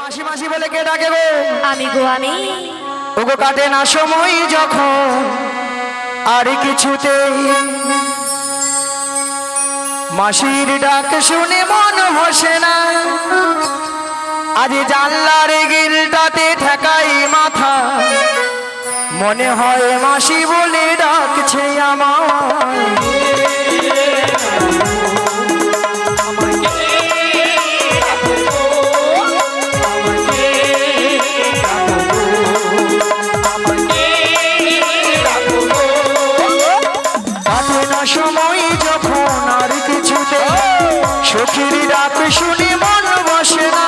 মাসি মাসি বলে কে ডাকে গো? আমি গো আমি। ওগো কাটে না সময় যখন আর কিছুতেই মাসির ডাক শুনে মন বসে না। আজ জানলার গিলটাতে ঠেকাই মাথা, মনে হয় মাসি বলে ডাকছে আমার। সময় যখন আর কিছুতে সখীর ডাক শুনে মন বসে না।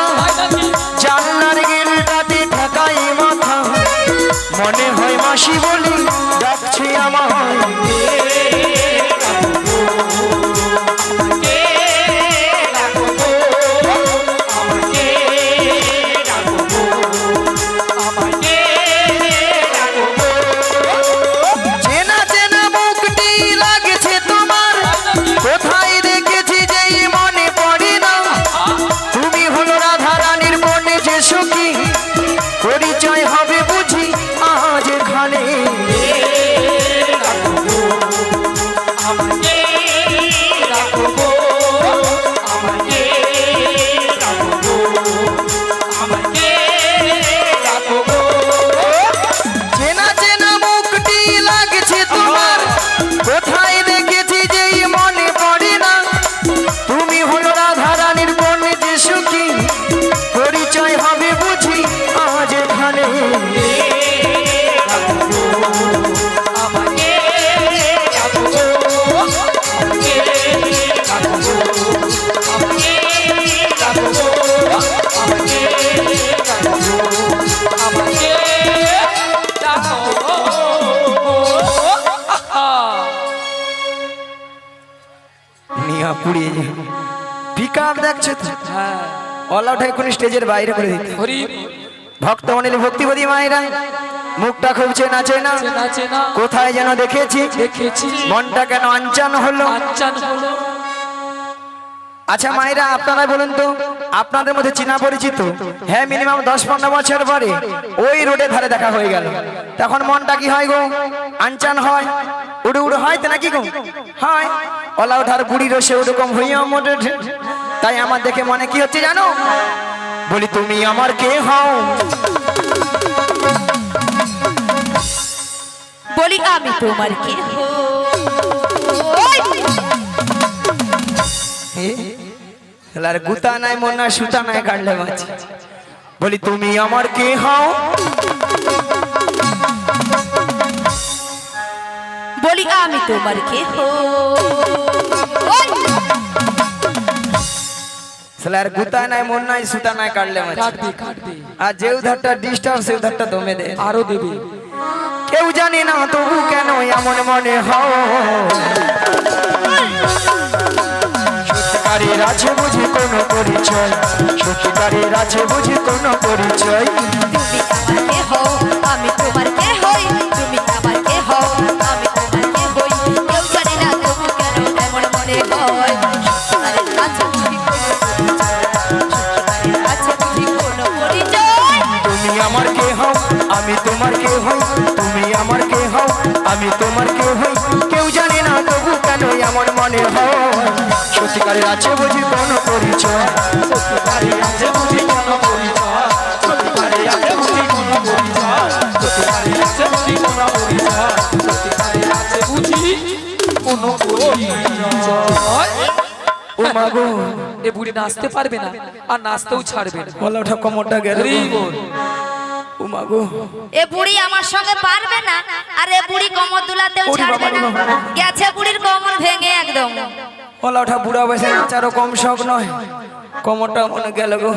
জানলার গিলটাতে ঠেকাই মাথা, মনে হয় মাসি বলি ডাকছে আমায়। পরিচয় হবে বুঝি আজ এখানে। চেনা চেনা মুখটি লাগছে তোমার, কোথায় দেখেছি যেই মনে পড়ে না। তুমি হলো রাধা রানীর বোন যে সুখী, পরিচয় হবে বুঝি আজ এখানে। পিকআপ দেখছো তো? অল আউট এখন স্টেজের বাইরে করে দিতে। ভক্ত মনের ভক্তিবতী মায়েরা মুখটা খুব চেনা চেনা, কোথায় যেন দেখেছি, মনটা কেন আনচান হলো। আচ্ছা মায়েরা আপনারা বলুন তো, আপনাদের মধ্যে চেনা পরিচিত? হ্যাঁ, মিনিমাম 10-15 বছর পরে ওই রোডে ধারে দেখা হয়ে গেল, তখন মনটা কি হয় গো? আনচান হয়, উড়ে উড়ে হয় তো নাকি গো? হয়। অলা ওঠার বুড়ি রসে ওরকম হইয়া মোটে। তাই আমার দেখে মনে কি হচ্ছে জানো? বলি তুমি আমার কে হও? বলি আমি তোমার কে হই। আর গুতা নাই মন না সুতা নাই কাটলে মাছ। বলি তুমি আমার কে হও? বলি আমি তোমার কে হই। আর গুতা নাই মন নাই সুতা নাই কাটলে মাছ। আর যে উধারটা ডিস্টার্ব সে উধারটা দমে দে আরো দেবে। কেউ জানি না তবু কেন এমন মনে হয়। সত্যিকারের আছে বুঝি কোনো পরিচয়, সত্যিকারের আছে বুঝি কোনো পরিচয়। তুমি আমার কে হও, আমি তোমার কে হই। তুমি আমার কে হও, আমি তোমার কে হই। কেউ জানে না তবু কেন এমন মনে হয়। তুমি আমার কে হও, আমি তোমার কে হই। তুমি আমার কে হও, আমি তোমার কে হই। কেউ জানে না তবু কেন এমন মনে হয়। সত্যিকারের আছে বুঝি কোনো পরিচয়, সত্যিকারের আছে বুঝি কোনো পরিচয়, সত্যিকারের আছে বুঝি কোনো পরিচয়, সত্যিকারের আছে বুঝি কোনো পরিচয়, সত্যিকারের আছে বুঝি কোনো পরিচয়। ও মাগো, এ বুড়ি নাচতে পারবে না আর নাচতেও ছাড়বে না। বলা ওঠা কোমরটা গেল। ও মাগো, এ বুড়ি আমার সঙ্গে পারবে না, আর এ বুড়ি কোমর দুলাতেও ছাড়বে না। গেছে বুড়ির কোমর ভেঙে একদম। বলা ওঠা বুড়া বয়সে নাচারও কম শখ নয়, কোমরটা মনে গেল গো।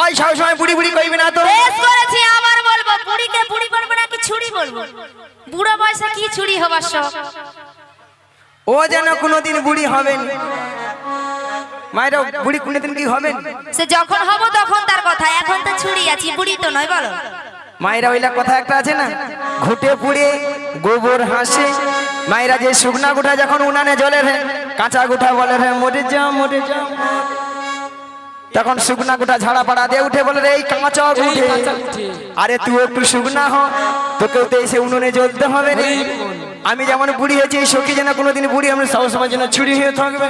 ওই সব সময় বুড়ি বুড়ি কইবি না তো। বেশ করেছি, আবার বলবো বুড়িকে বুড়ি বলবো না কি ছুরি বলবো? বুড়ো বয়সে কি ছুরি হবার শখ? ও যেন কোনোদিন বুড়ি হবেন। মায়েরা বুড়ি কোনোদিন কি হবেন? সে যখন হব তখন তার কথা, এখন তো ছুরি আছি, বুড়ি তো নয় বলো। মায়েরা ওইলা কথা একটা আছে না, ঘুটে পুড়ে গোবর হাসে। মায়েরা যে শুকনা গুঠা যখন উনানে জ্বলে রে, কাঁচা গুঠা বলে রে মরে যা মরে যা। তখন শুকনা গোটা ঝাড়া পাড়া দিয়ে উঠে বলে রে এই কাঁচা এই উঠে কাঁচা উঠে। আরে তুই একটু শুকনা হ, তোকেও তো এসে উনুনে জ্বলতে হবে রে। হরি বল। আমি যেমন বুড়ি হয়েছি এই সখী যেন কোনোদিন বুড়ি আমরা সবসময় যেন ছুরি হয়ে থাকবে।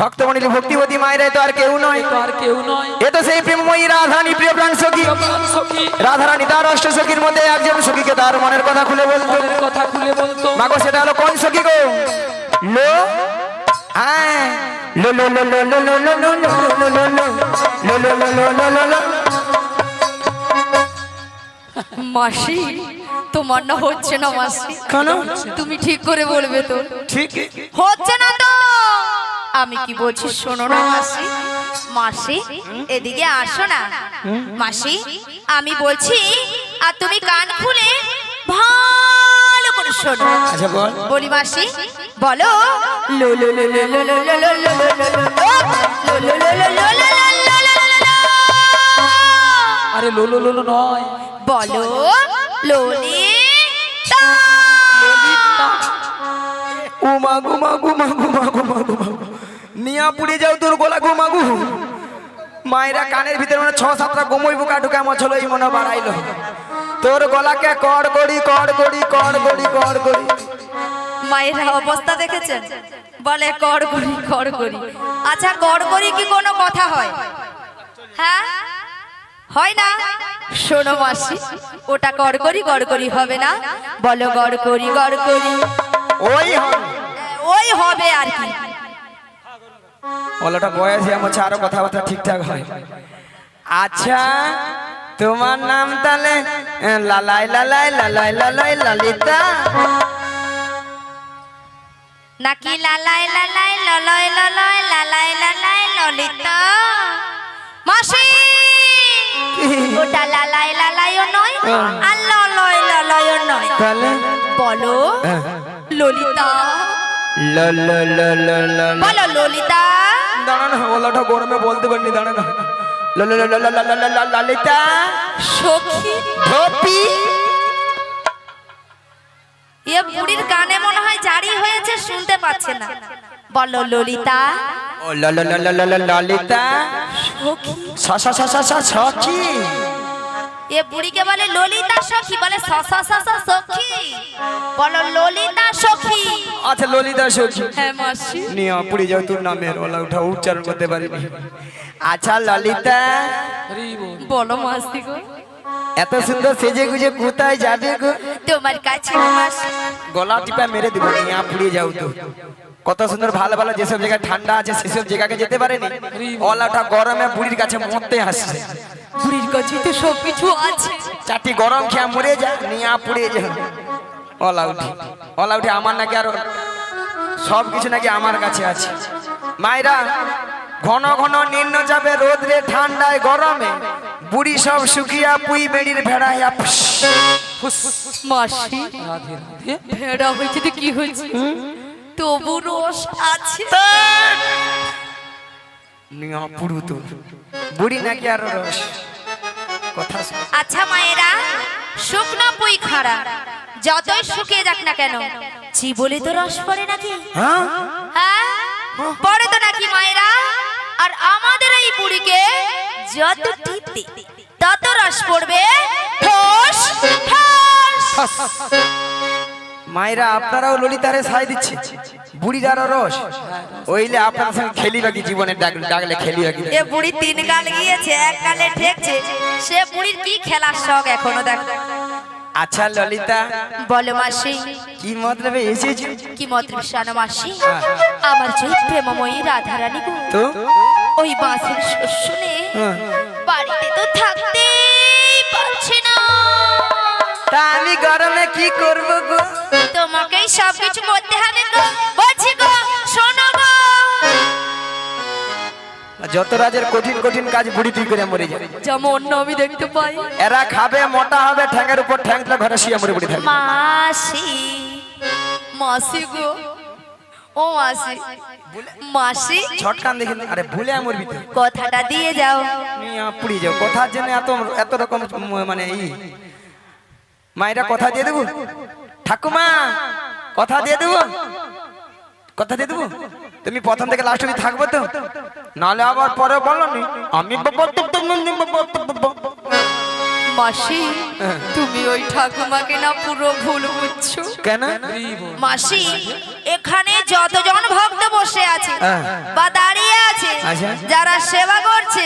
ভক্তমণি ভক্তিবতী মায়ের তো আর কেউ নয়, তো আর কেউ নয়। এ তো সেই প্রেমময়ী রাধারানী প্রিয় প্রাণ সখী। প্রাণ সখী রাধারানী তার অষ্ট সখীর মধ্যে একজন সখীকে তার মনের কথা খুলে বলতো। মনের কথা খুলে বলতো। মাগো সেটা হলো কোন সখী গো? লো হ্যাঁ লো লো লো লো লো লো লো লো লো লো লো লো লো লো লো লো লো লো। মাসি তোমার না হচ্ছে না মাসি, কেন? তুমি ঠিক করে বলবে তো। ঠিক হচ্ছে না তো আমি কি বলছি শোনো না মাসি। মাসি এদিকে আসো না মাসি, আমি বলছি আর তুমি কান খুলে ভালো করে শোনো। আচ্ছা বল। বলি মাসি বলো লো লো লো লো লো লো লো লো লো লো লো লো লো লো লো লো লো লো লো। আরে লোলো লোলো নয়, বলো ললিতা। উমা গুমা গুমা গুমা গুমা গুমা নিয়া পুড়ে যাও তোর গলা গুমা গু। মায়েরা কানের ভিতরে মানে 6-7টা গোমই পোকা ঢুকে আমার ছিল এই মনে বাড়াইলো তোর গলাকে কড় করি কড় করি কড় করি কড় করি। মায়ের অবস্থা দেখেছেন, বলে কড় করি কড় করি। আচ্ছা কড় করি কি কোনো কথা হয়? হ্যাঁ হয় না। শোনো মাসি, ওটা কড় করি হবে না, বলো গড় করি ওই ওই হবে আর কি। ওলাটা বয়সে আমার আরো কথাবার্তা ঠিকঠাক হয়। আচ্ছা তোমার নাম তাহলে লালাই লালাই লালাই লালাই লালিতা নাকি লালাই লালাই ললয় ললয় লালাই লালাই ললিতা? মাসি ওটা লালাই লালাইও নয় আর ললয় ললয়ও নয়, তাহলে বলো ললিতা। ল ল ল ল ল বলো ললিতা। দাঁড়া না ওলাটা গরমে বলতে পারিনি দাঁড়া না ল ল ল ল ল ল ল লালিতা সখী ধপি এ বুড়ির কানে মনে হয় জারি হয়েছে, শুনতে পাচ্ছে না। বলো ললিতা। ও ল ল ল ল ল ল ললিতা সখী সা সা সা সা সা সখী এ বুড়িকে বলে ললিতা সখী, বলে স স স স সখী। বলো ললিতা সখী। আচ্ছা ললিতা সখী হ্যাঁ মাসি। নিয়া পুড়ে যাও তোর নামের ওলা উঠা উচ্চারণ করতে পারিনি। আচ্ছা ললিতা হরি বল। বলো মাসি গো। এত সুন্দর সেজে গুজে কোথায় যাবে গো? তোমার কাছে মাসি। গলা টিপা মেরে দিব নিয়া পুড়ে যাও তো। কত সুন্দর ভালো ভালো যেসব জায়গায় ঠান্ডা আছে সেসব জায়গাকে যেতে পারেনি, ওলাটা গরমে বুড়ির কাছে মরতে আসছে। বুড়ির কাছে তো সবকিছু আছে। চারটি গরম খেয়া মরে যা নিয়া পুড়ে যা। ওলা উঠে আমার নাকি আরো সব কিছু নাকি আমার কাছে আছে। মায়েরা ঘন ঘন নিম্ন যাবে রোদরে ঠান্ডায় গরমে বুড়ি সব শুকিয়া পুই বেড়ির ভেড়াইয়া মাসি রাধে রাধে। ভেড়া হয়েছে তো কি হয়েছে, তবু রস আছে। নিয়া পুরু তো বুড়ি নাকি আরো রস কথা শোন। আচ্ছা মায়েরা, শুকনো পুই খাড়া যতই শুকিয়ে যাক না কেন, জীবনে তো রস পড়ে নাকি? হ্যাঁ হ্যাঁ পড়ে তো নাকি মায়েরা? আর আমাদের এই বুড়িকে যত টিপতে তত রস পড়বে। ঠোস ঠোস। মায়েরা আপনারাও ললিতারে সাই দিচ্ছে বুড়ির আরো রস ওইলে আপনার সঙ্গে খেলি বাকি জীবনে ডাকলে খেলি বাকি। এ বুড়ি 3 গাল গিয়েছে, 1 গালে ঠেকছে, সে বুড়ির কি খেলার শখ এখনো দেখ। আচ্ছা ললিতা বলো মাসি। কি মতলবে এসেছি? কি মতলব শানো মাসি? আমার যে প্রেমময়ী রাধারানী গো, তো ওই বাঁশির সুর শুনে বাড়িতে তো থাকতেই পারছে না। তা আমি গরমে কি করব গো? তোমাকেই সবকিছু করতে হবে গো। বলছি গো শোনো গো। যত রাজের কঠিন কঠিন কাজ বুড়ি তুই করে মরে যায়। যেমন অন্য আমি দেখতে পাই। এরা খাবে মোটা হবে ঠ্যাঙের উপর ঠ্যাং তুলে ঘরে শুয়ে মরে পড়ে থাকবে। মাসি মাসি গো, ও মাসি মাসি ছটকান দেখি আরে ভুলে মরবি তুই। কথাটা দিয়ে যাও। নিয়া পুড়ি যাও কথার জন্য এত এত রকম মানে এই মায়েরা কথা দিয়ে দেবো ঠাকুমা কথা দিয়ে দেবো কথা দিয়ে দেবো তুমি প্রথম থেকে লাস্ট অবধি থাকবে তো, নালে আবার পরে বলো নি আমি মাসি তুমি ওই ঠাকুমাকে না পুরো ভুল বুঝছো। কেন? মাসি এখানে যতজন ভক্ত বসে আছে বা দাঁড়িয়ে আছে আচ্ছা। যারা সেবা করছে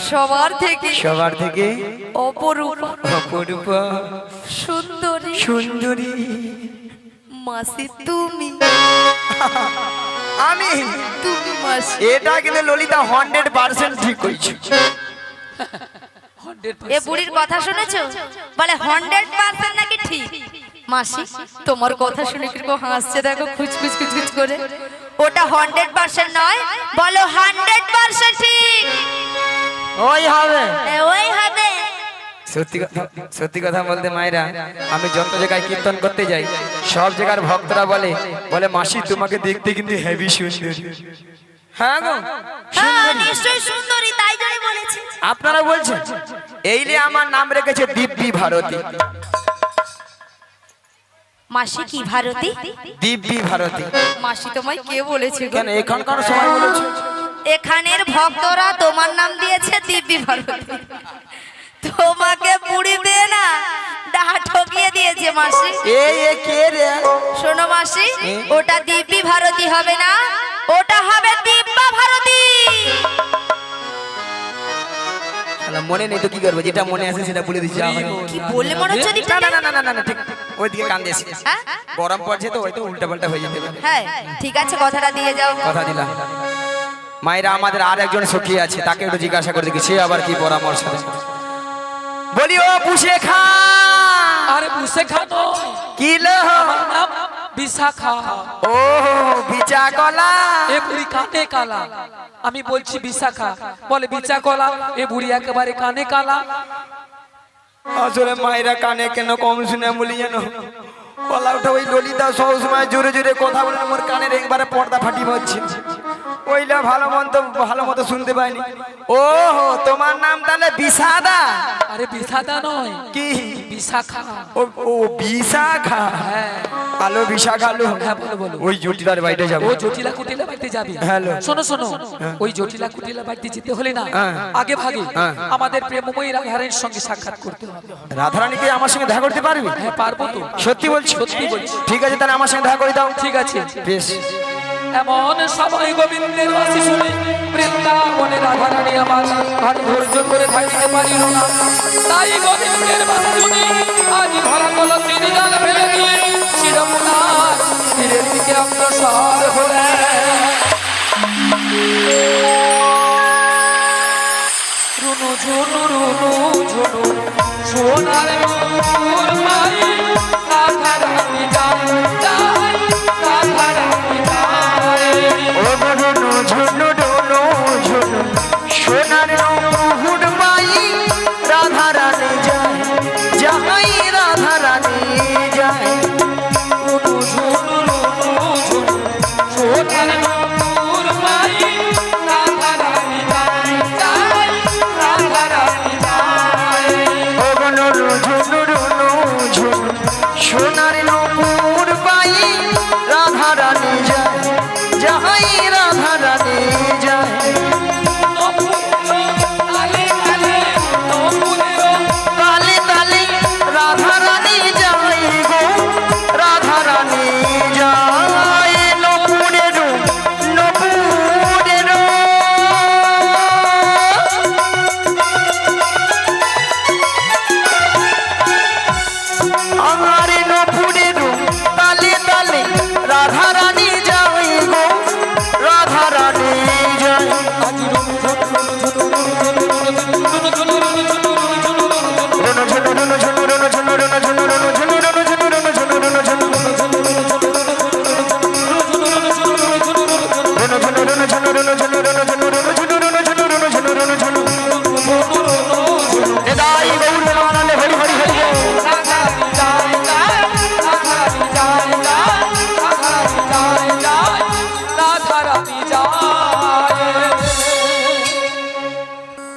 সবার থেকে অপরূপ অপরূপা সুন্দরী সুন্দরী মাসি তুমি আমি। মাসি এটা কিন্তু ললিতা 100% ঠিক কইছো। এ বুড়ির কথা শুনেছো? বলে 100% নাকি ঠিক। মাসি তোমার কথা শুনে কিরকম হাসছে দেখো, খুচখুচ খুচখুচ করে। ওটা 100% নয়, বলো 100% ঠিক। ওই হবে ওই হবে। সত্যি কথা বলতে মায়েরা, আমি যত জায়গায় কীর্তন করতে যাই সব জায়গার ভক্তরা বলে মাসি তোমাকে দেখতে কিন্তু হেভি সুন্দরী। হ্যাঁ গো হ্যাঁ নিশ্চয়ই সুন্দরী, তাই জন্য বলেছি। আপনারা বলছেন এই নিয়ে আমার নাম রেখেছে দিব্যি ভারতী। মাসি কি ভারতী? দিব্যি ভারতী। মাসি তোমায় কে বলেছে গো? কেন এখানকার সময় বলেছে? এখানের ভক্তরা তোমার নাম দিয়েছে দিব্যি ভারতী। তোমাকে পুড়ি দিয়ে না ডাহা ঠকিয়ে দিয়েছে মাসি। এ কে রে? শোনো মাসি, ওটা দিব্যি ভারতী হবে না, ওটা হবে দিব্যা ভারতী। মনে নেই তো কি করবো, যেটা মনে আছে সেটা বলে দিচ্ছি। কি বললে মনে হচ্ছে দিব্যা? না না না না না ঠিক ওইদিকে কান দিয়েছি, হ্যাঁ? গরম পড়ছে তো হয়তো উল্টা পাল্টা হয়ে যেতে পারে। হ্যাঁ ঠিক আছে, কথাটা দিয়ে যাও। কথা দিলাম। মায়েরা আমাদের আর একজন সখী আছে, তাকে একটু জিজ্ঞাসা করে দেখি সে আবার কি পরামর্শ দেয়। বলি ও বুঝে খা। আরে বুঝে খানো কি লো? আমার নাম বিশাখা। ও বিচা কলা। এ বুড়ি কানে কালা, আমি বলছি বিশাখা, বলে বিচা কলা। এ বুড়ি একেবারে কানে কালা। আসলে মায়েরা কানে কেন কম শুনে বলি জানো, বলা ওঠা ওই ললিতা সব সময় জোরে জোরে কথা বলে মোর কানের একবারে পর্দা ফাটি পড়ছে, ওইটা ভালো মতো শুনতে পাইনি। ও তোমার নাম তাহলে বিশাদা? আরে বিশাদা নয়, কি বিশাখা। ও বিশাখা। হ্যাঁ আলো বিশাখা আলো। হ্যাঁ বলো বলো। ওই জটিলার বাড়িতে যাবো। ও জটিলা কুটিলা বাড়িতে যাবি? হ্যালো। শোনো শোনো, ওই জটিলা কুটিলা বাড়িতে যেতে হলে না আগে ভাগে আমাদের প্রেমময়ী রাধারানীর সঙ্গে সাক্ষাৎ করতে হবে। রাধারানীকে আমার সঙ্গে দেখা করতে পারবি? হ্যাঁ পারবো তো। সত্যি বলছি? সত্যি বলছি। ঠিক আছে তাহলে আমার সঙ্গে দেখা করে দাও। ঠিক আছে বেশ। এমন সময় গোবিন্দের বাসি শুনে বৃন্দাবনে রাধারানী আমার আর ধৈর্য করে থাকিতে পারিল না। তাই গোবিন্দের বাসি শুনে আজ ধরা কলম তিনি জাল ফেলে দিয়ে শিরমুনার তীরের দিকে অগ্রসর হলেন। রুনু ঝুনু সোনার নূর মাই রাধারানী যায় যায়, রাধারানী যায়। ও ঝুনু ঝুনু ঝুনু ঝুনু সোনার মুহুর মাই রাধারানী যায় যাই, রাধারানী যায়। রুনু ঝুনু সোনার নূর মাই রাধারানী যায় যায়, রাধারানী যায়। ও ঝুনু ঝুনু ঝুনু সোনার মুহুর মাই রাধারানী যায় যাই, রাধারানী যায়। নবুল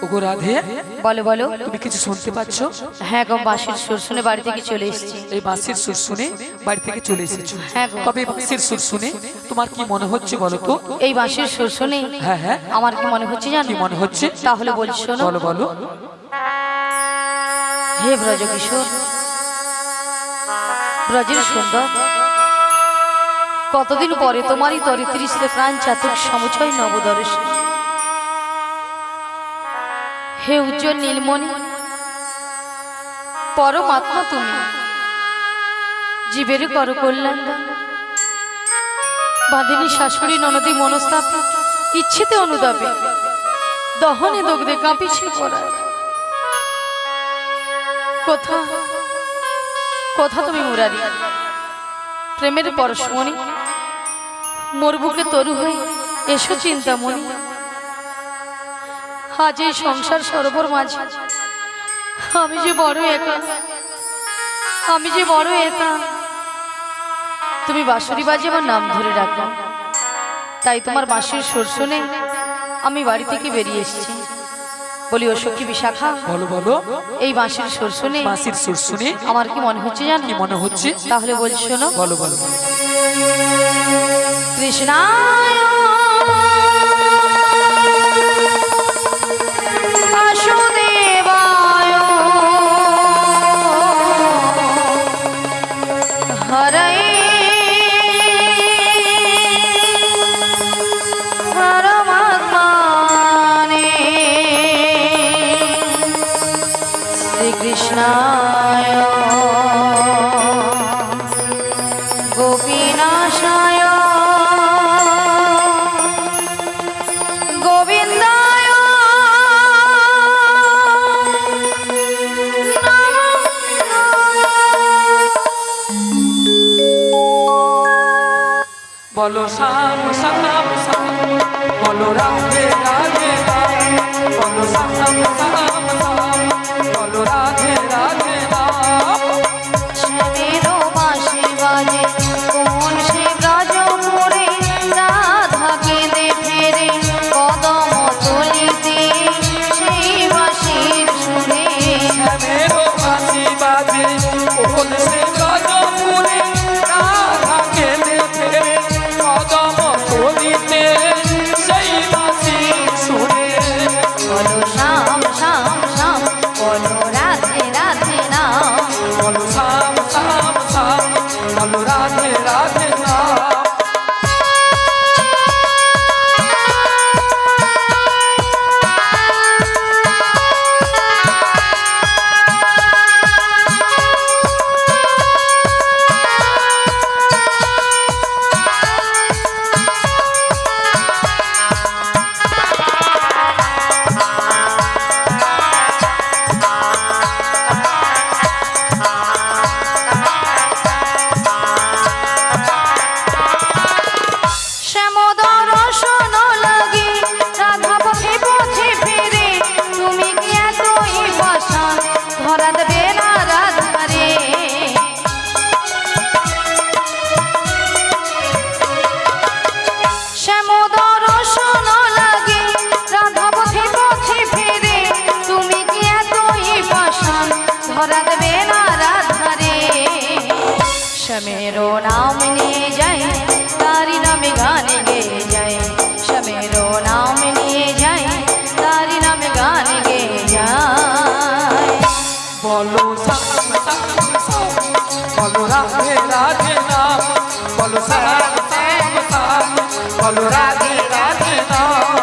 ওগো রাধে, বলো বলো। তুমি কিছু শুনতে পাচ্ছ? হ্যাঁ গো, বাঁশির সুর শুনে বাড়ি থেকে চলে এসেছি। এই বাঁশির সুর শুনে বাড়ি থেকে চলে এসেছো? হ্যাঁ গো। তবে এই বাঁশির সুর শুনে তোমার কি মনে হচ্ছে বলো তো? এই বাঁশির সুর শুনে হ্যাঁ হ্যাঁ, আমার কি মনে হচ্ছে জানো? কি মনে হচ্ছে? তাহলে বলি শোনো। বলো বলো। হে ব্রজ কিশোর, ব্রজের সুন্দর, কতদিন পরে তোমারই তরিত্রিশে প্রাণ চাতক সমুচয় নবদর্শ। হে উজ্জ্বল নীলমণি, পরমাত্মা তুমি, জীবের কর কল্যাণ দান। বাঁধিনী শাশুড়ি ননদী মনস্তাপে, ইচ্ছেতে অনুতাপে, দহনে দগ্ধে কাঁপিছে পড়া। কোথা কোথা তুমি মুরারি, প্রেমের পরশমণি, মোর বুকে তরু হয়ে এসো চিন্তামণি। আজ এই সংসার সরোবর মাঝে আমি যে বড় একা, আমি যে বড় একা। তুমি বাঁশুরি বাজে আমার নাম ধরে রাখো, তাই তোমার বাঁশির সুর শুনে আমি বাড়ি থেকে বেরিয়ে এসেছি। বলি ও সখী বিশাখা, বলো বলো। এই বাঁশির সুর শুনে বাঁশির সুর শুনে আমার কি মনে হচ্ছে জানো? কি মনে হচ্ছে? তাহলে বল শোনো। বলো বলো। কৃষ্ণায় বাসুদেবায় হরে পরমাত্মনে শ্রীকৃষ্ণায় গোপীনাশায় গোবিন্দায় বলো শাম শাম শাম, বলো রাধে রাধে রাম, বলো শাম শাম শাম, বলো রাধে রাধে রাম। শ্যামেরও বাঁশি বাজে কোন সে ব্রজপুরে, রাধা কেঁদে ফেরে কদম তলিতে সেই বাঁশির সুরে। শ্যামেরও বাঁশি বাজে কোন সে ব্রজপুরে, রাধা কেঁদে ফেরে কদম তলিতে সেই বাঁশির সুরে। বলো শ্যাম শ্যাম শ্যাম, বলো রাধে রাধে নাম। বলো শাম শাম শাম, বলো রাধে রাধে রাম। শ্যামোদর শোন লাগি রাধা পথে পথে ফেরে, তুমি কি এতই পাষাণ ধরা দেবে না রাধারে। শ্যামোদর শোন লাগি রাধা পথে পথে ফেরে, তুমি কি এতই পাষাণ ধরা দেবে না রাধারে। শ্যামেরও নাম নিয়ে যাই, তারি নামে গান গেয়ে যায়। শ্যামেরও নাম নিয়ে যাই, তারি নামে গান গেয়ে যায়। বলো শাম শাম শাম, বলো রাধে রাধে রাম, বলো শাম শাম শাম, বলো রাধে রাধে রাম।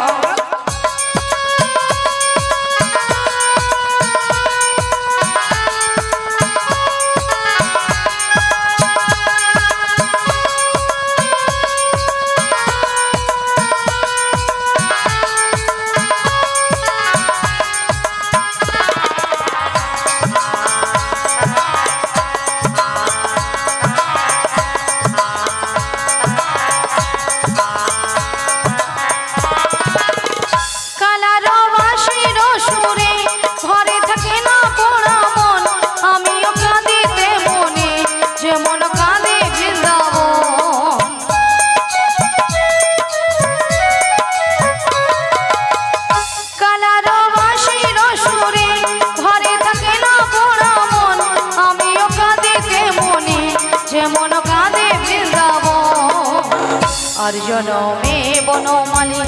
আর জনমে বনমালী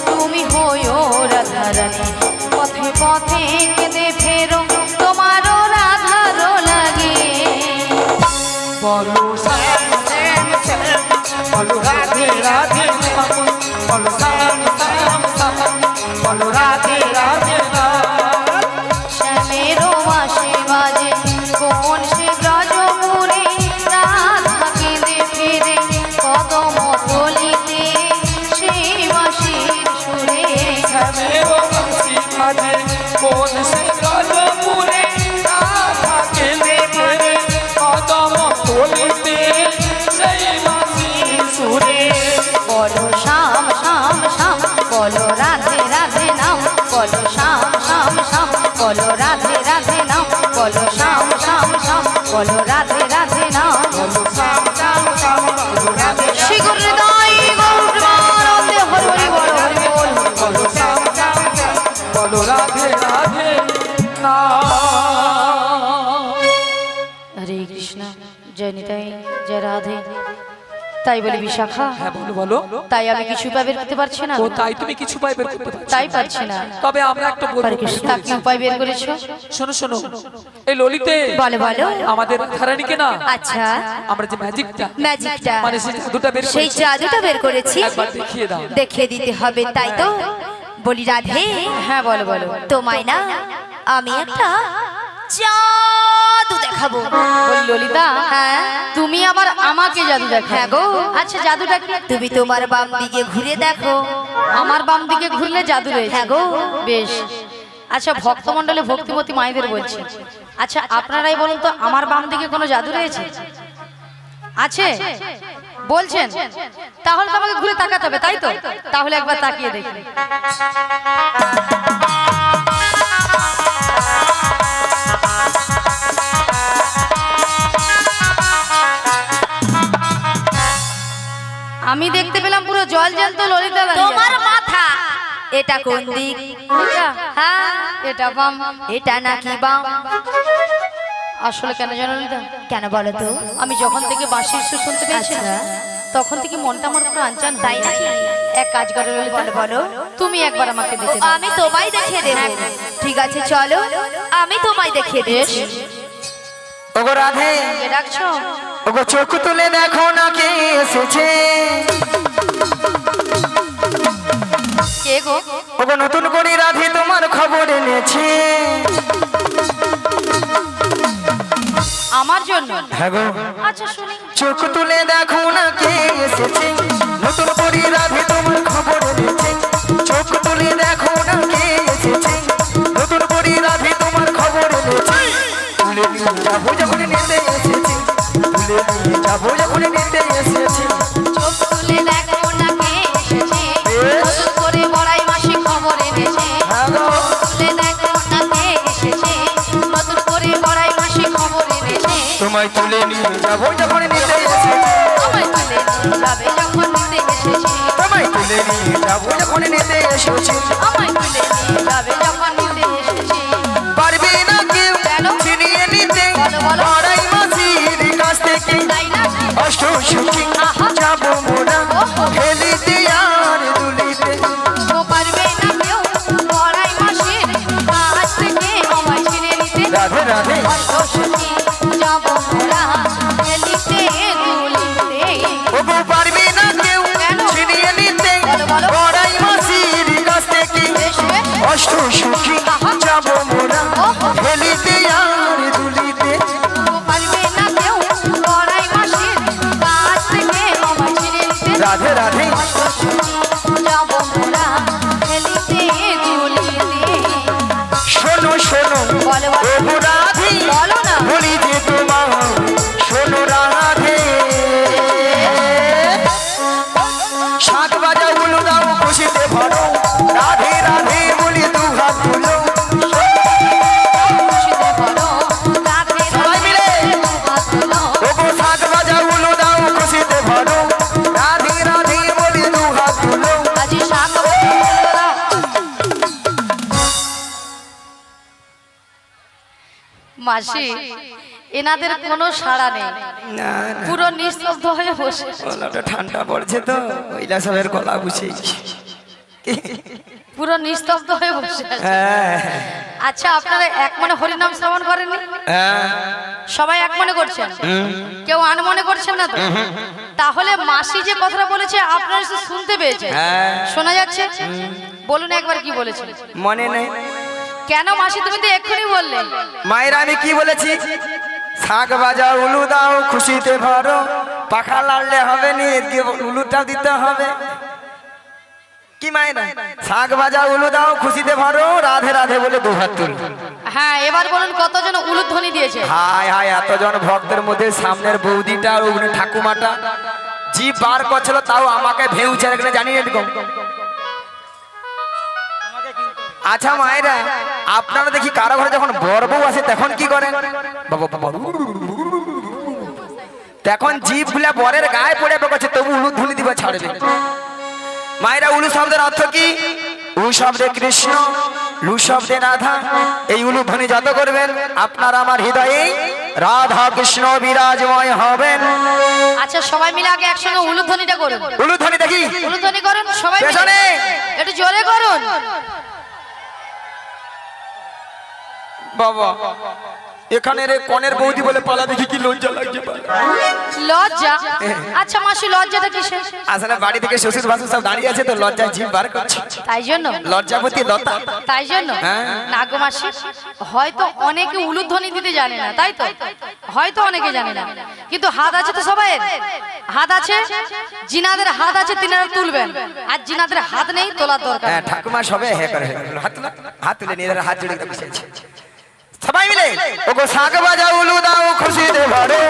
তুমি হইও রাধারানী, পথে পথে কেঁদে ফেরো তোমারও রাধার লাগে। বলো শ্যাম শ্যাম শ্যাম, বলো রাধে রাধে শ্যাম, বলো শ্যাম শ্যাম শ্যাম, বলো রাধে রাধে রাম। শ্যামেরও বাঁশি বাজে কোন সে ব্রজপুরে, রাধা কেঁদে ফেরে কদম তলিতে সেই বাঁশির সুরে। শ্যামেরও বাঁশি বাজে কোন সে ব্রজপুরে, রাধা কেঁদে ফেরে কদম তলিতে সেই বাঁশির সুরে। বলো শ্যাম শ্যাম শ্যাম, বলো রাধে রাধে নাম, বলো শ্যাম শ্যাম শ্যাম, বলো রাধে রাধে নাম, বলো শ্যাম শ্যাম শ্যাম, বলো রাধে রাধে নাম। বলো শ্যাম শ্যাম শ্যাম, বলো রাধে শ্রী গুরু হৃদয় গৌর প্রেমানন্দে হরি হরি বল হরি বল। বলো শ্যাম শ্যাম শ্যাম, বলো রাধে রাধে না। হরে কৃষ্ণ, জয় নিতাই, জয় রাধে। তাই বলি বিশাখা, হ্যাঁ বলো বলো। তাই আমি কিছু উপায় বের করতে পারছি না, ও তাই তুমি কিছু উপায় বের করতে পারছো? তাই পারছি না। তবে আমরা একটা বলবো। হরে কৃষ্ণ, তা কি উপায় বের করেছো? শোনো শোনো, এই ললিতে বলো বলো। আমাদের রাধারানীকে না, আচ্ছা, আমরা যে ম্যাজিকটা ম্যাজিকটা মানে সেই জাদুটা বের সেই করেছি, জাদুটা বের করেছি, একবার দেখিয়ে দাও। দেখিয়ে দিতে হবে, তাই তো বলি রাধে। হ্যাঁ বলো বলো। তোমায় না আমি একটা জাদু দেখাবো। বলি ললিতা, হ্যাঁ তুমি আবার আমাকে জাদু দেখাও? হ্যাঁ গো। আচ্ছা জাদুটা কি? তুমি তোমার বাম দিকে ঘুরে দেখো। আমার বাম দিকে ঘুরলে জাদু রয়েছে? হ্যাঁ গো। বেশ। আচ্ছা ভক্তমণ্ডলে ভক্তিমতী মায়েদের বলছি, আচ্ছা আপনারাই বলুন তো আমার বাম দিকে কোনো জাদু রয়েছে? আছে বলছেন? তাহলে তো আমাকে ঘুরে তাকাতে হবে, তাই তো? তাহলে একবার তাকিয়ে দেখি। আমি দেখতে পেলাম পুরো জল জ্যান্ত ললিতা দাঁড়িয়ে। তোমার মাথা এটা কোন দিক? এটা? হ্যাঁ এটা বাম। এটা নাকি বাম? আসলে কেন জানো ললিতা? কেন বলো তো? আমি যখন থেকে বাঁশির সুর শুনতে পেয়েছি না, তখন থেকে মনটা আমার পুরো আনচান। তাই নাকি? এক কাজ করো ললিতা, বলো তুমি একবার আমাকে দেখে দাও। আমি তোমায় দেখিয়ে দেব। ঠিক আছে চলো, আমি তোমায় দেখিয়ে দিচ্ছি। ওগো রাধে, কে ডাকছো? ওগো চোখ তুলে দেখো না কে এসেছে। কে গো? ওগো নতুন করে রাধে তোমার খবর এনেছে। আমার জন্য? হ্যাঁ গো। আচ্ছা শুনি। চোখ তুলে দেখো না কে এসেছে, নতুন করে রাধে তোমার খবর এনেছে। চোখ তুলে দেখো না কে এসেছে, নতুন করে রাধে তোমার খবর এনেছে। তুলে নিয়ে যাবো যখন নিতে এসেছি, তুলে নিয়ে যাবো যখন নিতে এসেছি। চোখ তুলে দেখো না কে এসেছে, নতুন করে বড়াই মাসি খবর এনেছে। হ্যাঁ গো। তুলে দেখো না কে এসেছে, নতুন করে বড়াই মাসি খবর এনেছে। তোমায় তুলে নিয়ে যাবো যখন নিতে এসেছি, আমায় তুলে নিয়ে যাবে যখন নিতে এসেছে। তোমায় তুলে নিয়ে যাবো যখন নিতে এসেছি। আমায় তুলে নিয়ে যাবে যখন নিতে এসেছে। পারবে না কেউ কেন? ছিনিয়ে নিতে বলো, বলো। বড়াই মাসির কাছ থেকে তাই না? অষ্ট সুখী আহা। যাবো মোরা ওহো। হেলিতে আর দুলিতে। তো পারবে না কেউ বড়াই মাসির কাছ থেকে আমায় ছিনে নিতে। রাধে রাধে, অষ্টসখী যাব মোরা হেলিতে দুলিতে। ওগো পারবে না কেউ কেন? ছিনিয়ে নিতে বলো, বলো। বড়াই মাসির কাছ থেকে বেশ বেশ। অষ্ট সুখী আহা। যাবো মোরা ওহো। হেলিতে আর দুলিতে। তো পারবে না কেউ বড়াই মাসির কাছ থেকে আমায় ছিনে নিতে। রাধে রাধে, অষ্টসখী যাব মোরা হেলিতে দুলিতে। শোনো শোনো বলো, বলো। ওগো রাধে, বলো না। বলি যে তোমার শোনো রাধে। শাক বাজা উলু দাও খুশিতে ভরো, রাধে রাধে বলি দু হাত তুলো। খুশিতে বলো, রাধে সবাই মিলে। রাধে দু হাত তোলো। ওগো শাক বাজা উলু দাও খুশিতে ভরো, রাধে রাধে বলি দু হাত তুলো। আজি শাক মাসি এনাদের কোনো সাড়া নেই, না না, পুরো নিস্তব্ধ হয়ে বসে আছে। গলাটা ঠান্ডা পড়ছে তো ওইলা সবের গলা বুঝেছি। পুরো নিস্তব্ধ হয়ে বসে আছে। হ্যাঁ আচ্ছা আপনারা এক মনে হরিনাম শ্রবণ করেননি? হ্যাঁ সবাই এক মনে করছেন, কেউ আনমনে করছেন না তো? তাহলে মাসি যে কথাটা বলেছে আপনারা সে শুনতে পেয়েছেন, হ্যাঁ। শোনা যাচ্ছে? বলুন একবার কি বলেছে। মনে নেই কেন মাসি, তুমি তো এক্ষুনি বললে। মায়েরা আমি কি বলেছি? শাক বাজাও উলু দাও খুশিতে ভরো, পাখা লাড়লে হবে নি উলুটা দিতে হবে। কি মায়েরা? শাক বাজাও উলু দাও খুশিতে ভরো, রাধে রাধে বলে দুহাত তুল। হ্যাঁ এবার বলুন কতজন উলুধ্বনি দিয়েছে? হায় হায়, এতজন ভক্তের মধ্যে সামনের বৌদিটা আর ওখানে ঠাকুমাটা জিভ বার করছিল, তাও আমাকে ভেউছে এখানে জানি না এরকম। আচ্ছা মায়েরা, আপনারা দেখি কারো ঘরে যখন বর বউ আসে তখন কি করেন? বাবা বাবা, তখন জিভ গুলা বরের গায়ে পড়ে বকছে, তবু উলু ধুলি দিবা ছাড়বে। মায়েরা, উলু শব্দের অর্থ কি? উ শব্দে কৃষ্ণ, লু শব্দে রাধা। এই উলু ধ্বনি যত করবেন আপনার আমার হৃদয়ে রাধা কৃষ্ণ বিরাজময় হবেন। আচ্ছা সবাই মিলে আগে একসঙ্গে উলুধ্বনিটা করুন। উলু ধ্বনি দেখি, উলুধ্বনি করুন সবাই মিলে। পেছনে। একটু জোরে করুন। বাবা এখানে রে কনের বৌদি বলে পালা দেখি, কি লজ্জা লাগছে। লজ্জা? আচ্ছা মাসি লজ্জাটা কিসের? আসলে বাড়ি থেকে শ্বশুর ভাসুর সব দাঁড়িয়ে আছে তো লজ্জায় জিভ বার করছে। তাই জন্য? লজ্জাবতী লতা। তাই জন্য? হ্যাঁ। না গো মাসি, হয়তো অনেকে উলুধ্বনি দিতে জানে না, তাই তো? হয়তো অনেকে জানে না, কিন্তু হাত আছে তো সবাই, হাত আছে। জিনাদের হাত আছে তিনারা তুলবেন, আর জিনাদের হাত নেই, তোলার দরকার হ্যাঁ নেই। ঠাকুমা সবে হে করে হাত তুলে, হাত তুলে নিয়ে হাত জুড়ে বসেছে সবাই মিলে। ওগো শাক বাজাও উলু দাও খুশিতে ভরো,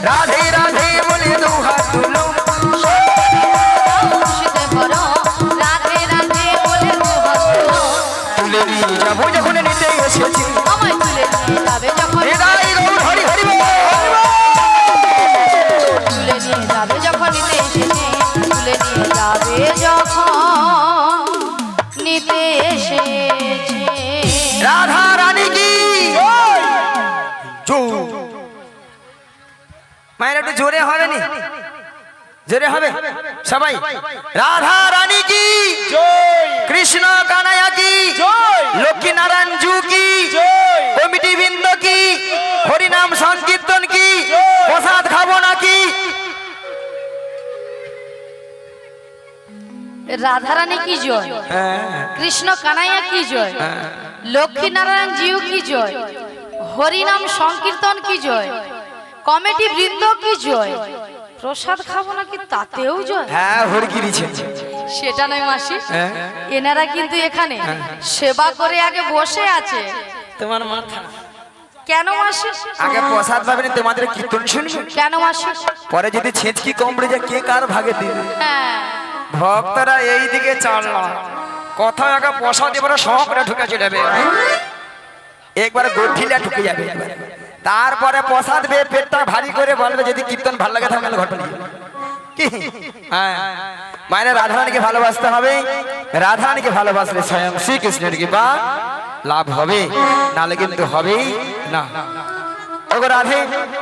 রাধে রাধে বলে দু হাত তুলো। খুশিতে ভরো, রাধে রাধে বলে দুহাত তুলো। তুলে নিয়ে যাবো যখন নিতে এসেছি, আমায় তুলে নিয়ে যাবে যখন, হৃদয় গৌর হরি হরি বল। তুলে নিয়ে যাবে যখন নিতে এসেছে, তুলে নিয়ে যাবে যখন নিতে এসেছে। রাধা রানী কি জয়। মায়ের একটু জোরে হবে নি? জোরে হবে সবাই। রাধা রানী কি জয়, কৃষ্ণ কানাইয়া কি জয়, লক্ষ্মী নারায়ণ জু কি জয়, কমিটি বৃন্দ কি, হরিনাম সংকীর্তন কি, প্রসাদ খাবো নাকি? রাধারানী কি জয়, কৃষ্ণ কানাইয়া কি জয়, লক্ষ্মী নারায়ণ জিউ কি জয়, হরিনাম সংকীর্তন কি জয়, কমিটি বৃন্দ কি জয়, প্রসাদ খাবো নাকি তাতেও জয়। হ্যাঁ হরকি দিচ্ছে। সেটা নয় মাসি, এনারা কিন্তু এখানে সেবা করে আগে বসে আছে। তোমার মাথা কেন মাসি? আগে প্রসাদ পাবেন, তোমাদের কীর্তন শুনবে, কেন মাসি? পরে যদি ছেঁচকি কমড়ে যায় কে কার ভাগে দিবে। হ্যাঁ ভক্তরা এই দিকে চালনা কথা আগে প্রসাদ এবারে সব করে ঢুকে চলে যাবে, একবার গঠিলা ঢুকে যাবে, তারপরে প্রসাদ বে পেটটা ভারী করে বলবে যদি কীর্তন ভালো লাগে তাহলে ঘটনা কি। হ্যাঁ মায়ের রাধারানীকে ভালোবাসতে হবে, রাধারানীকে ভালোবাসলে স্বয়ং শ্রীকৃষ্ণের কি বা লাভ হবে, নালে কিন্তু হবেই না। ওগো রাধে,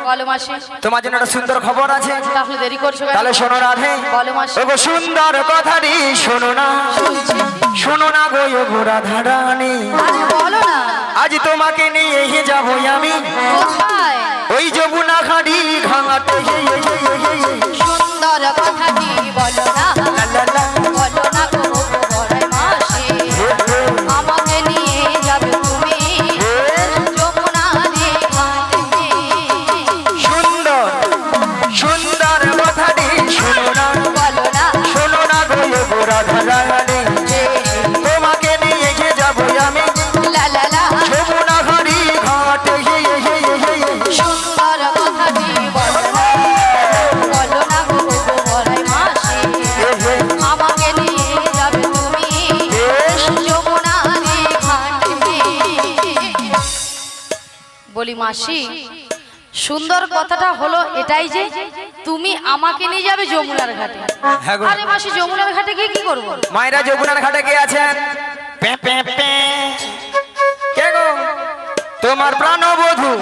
বলো মাসি। তোমার জন্য একটা সুন্দর খবর আছে, তাহলে দেরি করছো কেন? তাহলে শোনো রাধে। বলো মাসি। ওগো সুন্দর কথাটি শোনো না, শুনছি। শোনো না গো ওগো রাধারানী, আরে বলো না। আজ তোমাকে নিয়ে যাবো আমি কোথায়? ওই যমুনা খাড়ি ঘাটে। সুন্দর কথাটি বলো না, বলো না গো বড়াই মাসি, আমাকে নিয়ে যাবে তুমি যমুনারে ঘাটে। সুন্দর সুন্দর কথাটি শোনো না, বলো না। শোনো না গো ওগো রাধারানী, তোমাকে নিয়ে যাবো আমি লা লা লা। যমুনা খাড়ি ঘাটে। সুন্দর কথাটি বলো না, বলো না গো বড়াই মাসি, আমাকে নিয়ে যাবে তুমি যমুনারে ঘাটে। বলি মাসি, সুন্দর কথাটা হলো এটাই যে তুমি আমাকে নিয়ে যাবে যমুনার ঘাটে। হ্যাঁ গো। আরে মাসি যমুনার ঘাটে গিয়ে কি করবো? মায়েরা যমুনার ঘাটে কে আছেন? পে পে পে। কে গো? তোমার প্রাণবধূ,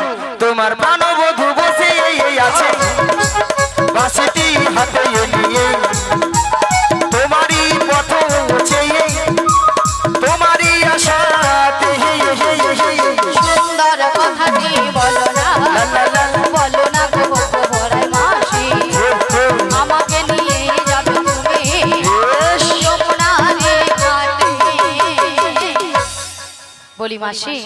তোমার প্রাণবধূ বাসিটি হাতে নিয়ে তোমারই পথ চেয়ে তোমারই আশাতে সুন্দর কথাটি বলো না বলো না গো ভরাই মাসি আমাকে নিয়ে যাবে তুমি যমুনার ঘাটে বলি মাসি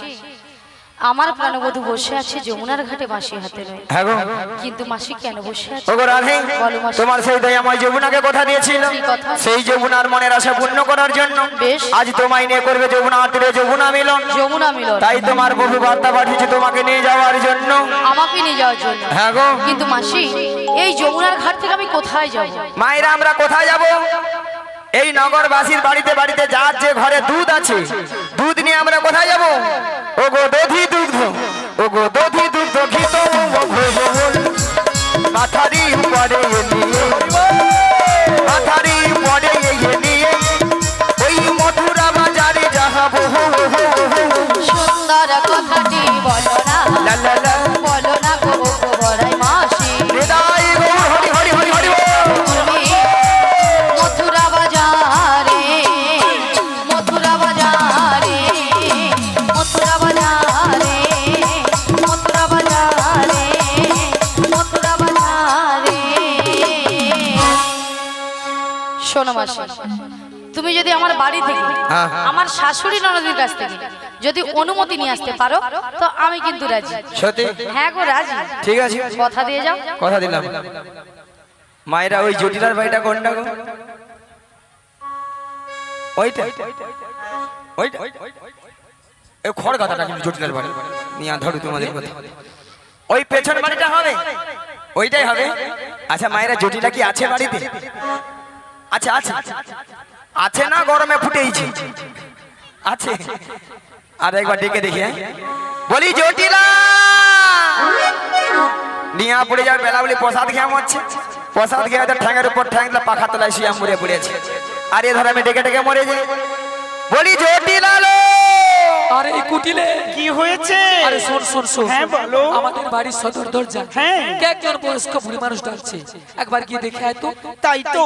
আমার প্রাণবধূ বসে আছে যমুনার ঘাটে বাঁশি হাতে নয় হ্যাঁ গো কিন্তু মাসি কেন বসে আছে ওগো রাধে বলো মাসি। তোমার সেই দয়াময় যমুনাকে কথা দিয়েছিল কি কথা? সেই যমুনার মনের আশা পূর্ণ করার জন্য বেশ। আজ তোমায় নিয়ে করবে যমুনা তীরে যমুনা মিলন যমুনা মিলন তাই তোমার বহু বার্তা পাঠিয়েছে তোমাকে নিয়ে যাওয়ার জন্য আমাকে নিয়ে যাওয়ার জন্য হ্যাঁ গো কিন্তু মাসি এই যমুনার ঘাট থেকে আমি কোথায় যাব মায়েরা আমরা কোথায় যাব এই নগরবাসীর বাড়িতে বাড়িতে যার যে ঘরে দুধ আছে দুধ নিয়ে আমরা কোথায় যাব ওগো দধি দুগ্ধ ওগো দধি দুগ্ধ ঘিত মাথারি পরে নিয়ে মাথারি পরে নিয়ে ওই মথুরা বাজারে যাবো সুন্দর কথাটি বলো না লা লা লা বলো না গো বড়াই মাসি হৃদয় গো হরি হরি হরি হরি বল। তুমি মথুরা বাজারে মথুরা বাজারে মথুরা বাজারে মথুরা বাজারে মথুরা বাজারে শোনো মাসি তুমি যদি আমার বাড়ি থেকে হ্যাঁ। আমার শাশুড়ি ননদের কাছ থেকে যদি অনুমতি নিয়ে আসতে পারো তো আমি কিন্তু রাজি সত্যি হ্যাঁ গো রাজি ঠিক আছে কথা দিয়ে যাও কথা দিলাম মায়েরা ওই জটিলার বাড়িটা কোনটা গো ওইটা ওইটা এই খড় গাদাটা কিন্তু জটিলার বাড়ি নিয়ে ধরো তোমাদের কথা ওই পেছন বাড়িটা হবে ওইটাই হবে আচ্ছা মায়েরা জটিলা কি আছে বাড়িতে আচ্ছা আছে আছে না গরমে ফুটেইছে আছে আর একবার ডেকে দেখি হ্যাঁ? বলি জটিলা নিয়া পড়ে যাবে বেলা বলি প্রসাদ খেয়ে মরছে প্রসাদ খেয়ে হয়তো ঠ্যাঙের উপর ঠ্যাং দিলে পাখা তলায় শিয়া মরে পড়েছে আর এ ধর আমি ডেকে ডেকে মরে যাই বলি জটিলা লো আরে এই কুটিলে কি হয়েছে? আরে শোন শোন শোন হ্যাঁ, বলো। আমাদের বাড়ির সদর দরজা হ্যাঁ। কে একজন বয়স্ক বুড়ি মানুষ ডাকছে একবার গিয়ে দেখে আয় তো তাই তো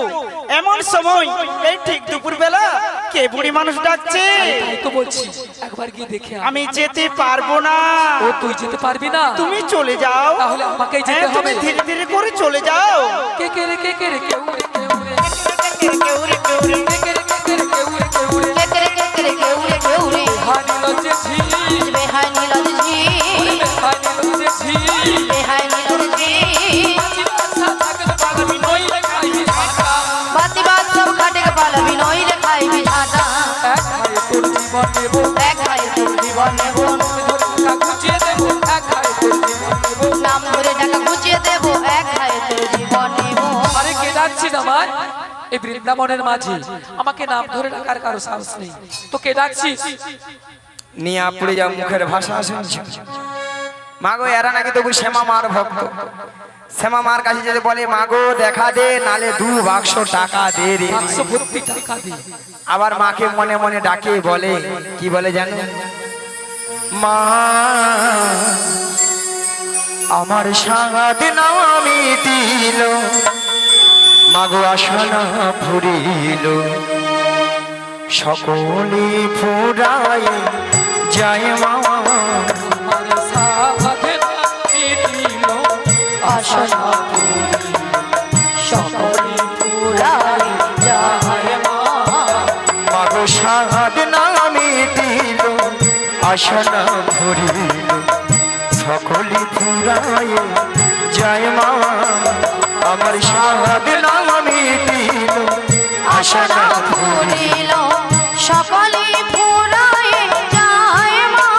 এমন সময় এই ঠিক দুপুর বেলা কে বুড়ি মানুষ ডাকছে? তাই তো বলছি একবার গিয়ে দেখে আয়। আমি যেতে পারবো না। ও তুই যেতে পারবি না তুমি চলে যাও। তাহলে আমাকেই যেতে হ্যাঁ, তুমি হবে। ধীরে ধীরে করে চলে যাও। কে কে রে কে কে রে কেউ রে কেউ রে কেউরে কেউরে কে কে রে কে কে রে কেউ রে কেউ রে কেকরে কেকরে কেউরে কেউরে হানি লজ্জে ঝি বেহাই নীলজি হানি লজ্জে ঝি বেহাই নীলজি বাতি বাত সব খাটে পালাবি নইলে খাইবি ঝাঁটা এক খাই তোর জীবন নেব নাম ধরে টাকা গুছিয়ে দেব এক খাই তোর জীবন নেব আরে কে ডাকছিস আমার এই বৃন্দাবনের মাঝে আমাকে নাম ধরে ডাকার কারো সাহস নেই তো কে ডাকছিস নিয়া পড়ে যাও মুখের ভাষা শুনছো মাগো এরা নাকি তবু শ্যামা মার ভক্ত শ্যামা মার কাছে যদি বলে মাগো দেখা দে নালে 2 বাক্স টাকা দে রে 100 ভর্তি টাকা দে আবার মাকে মনে মনে ডাকে বলে কি বলে জানো মা আমার সাগাত নামি দিল মাগো আসনা ফুরিল সকলে ফুরাই যায় মা আমার সাধে মিটিল আসনা সকলে পুরাই যায় মা মাগো সাগাত নামি দিল আসনা ফুরিল সকলে ফুরাই যায় মা আমার সাগাত নামি দিল আসনা ফুরিল সকলে ফুরাই যায় মা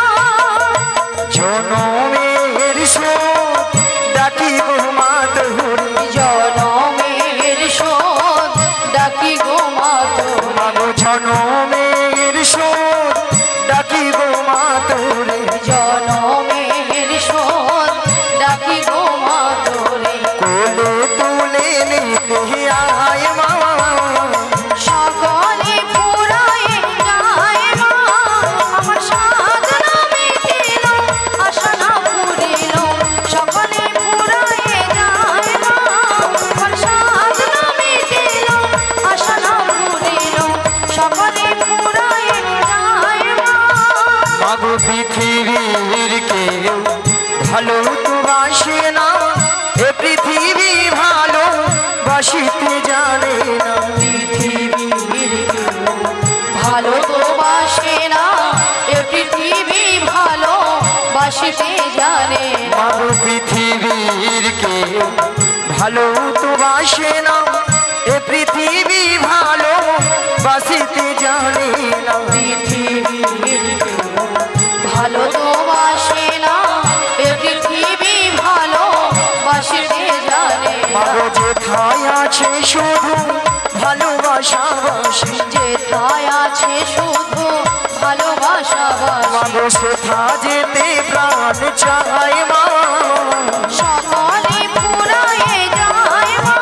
জনমের শোক ডাকি গো মা তোরে জনমের শোধ ডাকি গো মা তোরে মাগো জনমের শোক ডাকি গো মা তোরে জনমের শোধ ডাকি গো মা তোরে কোলে তুলে নিতে আয় মা সকলে ফুরাই যায় পৃথিবীর কেউ ভালো তো বাসে না, এ পৃথিবী ভালো বাসিতে জানে না। পৃথিবীর কেউ ভালো তো বাসে না, এ পৃথিবী ভালো বাসিতে জানে না। মাগো পৃথিবীর কেউ ভালো তো বাসে না, এ পৃথিবী ভালো বাসিতে জানে না। পৃথিবীর কেউ ভালো তো বাসে না, এ পৃথিবী ভালো বাসিতে জানে না। মাগো যেথায় আছে শুধু ভালোবাসা বাসি, যেথায় আছে শুধু ভালোবাসা বাসি। মাগো সেথা যেতে প্রাণ চায় মা, সকলে ফুরায়ে যায় মা।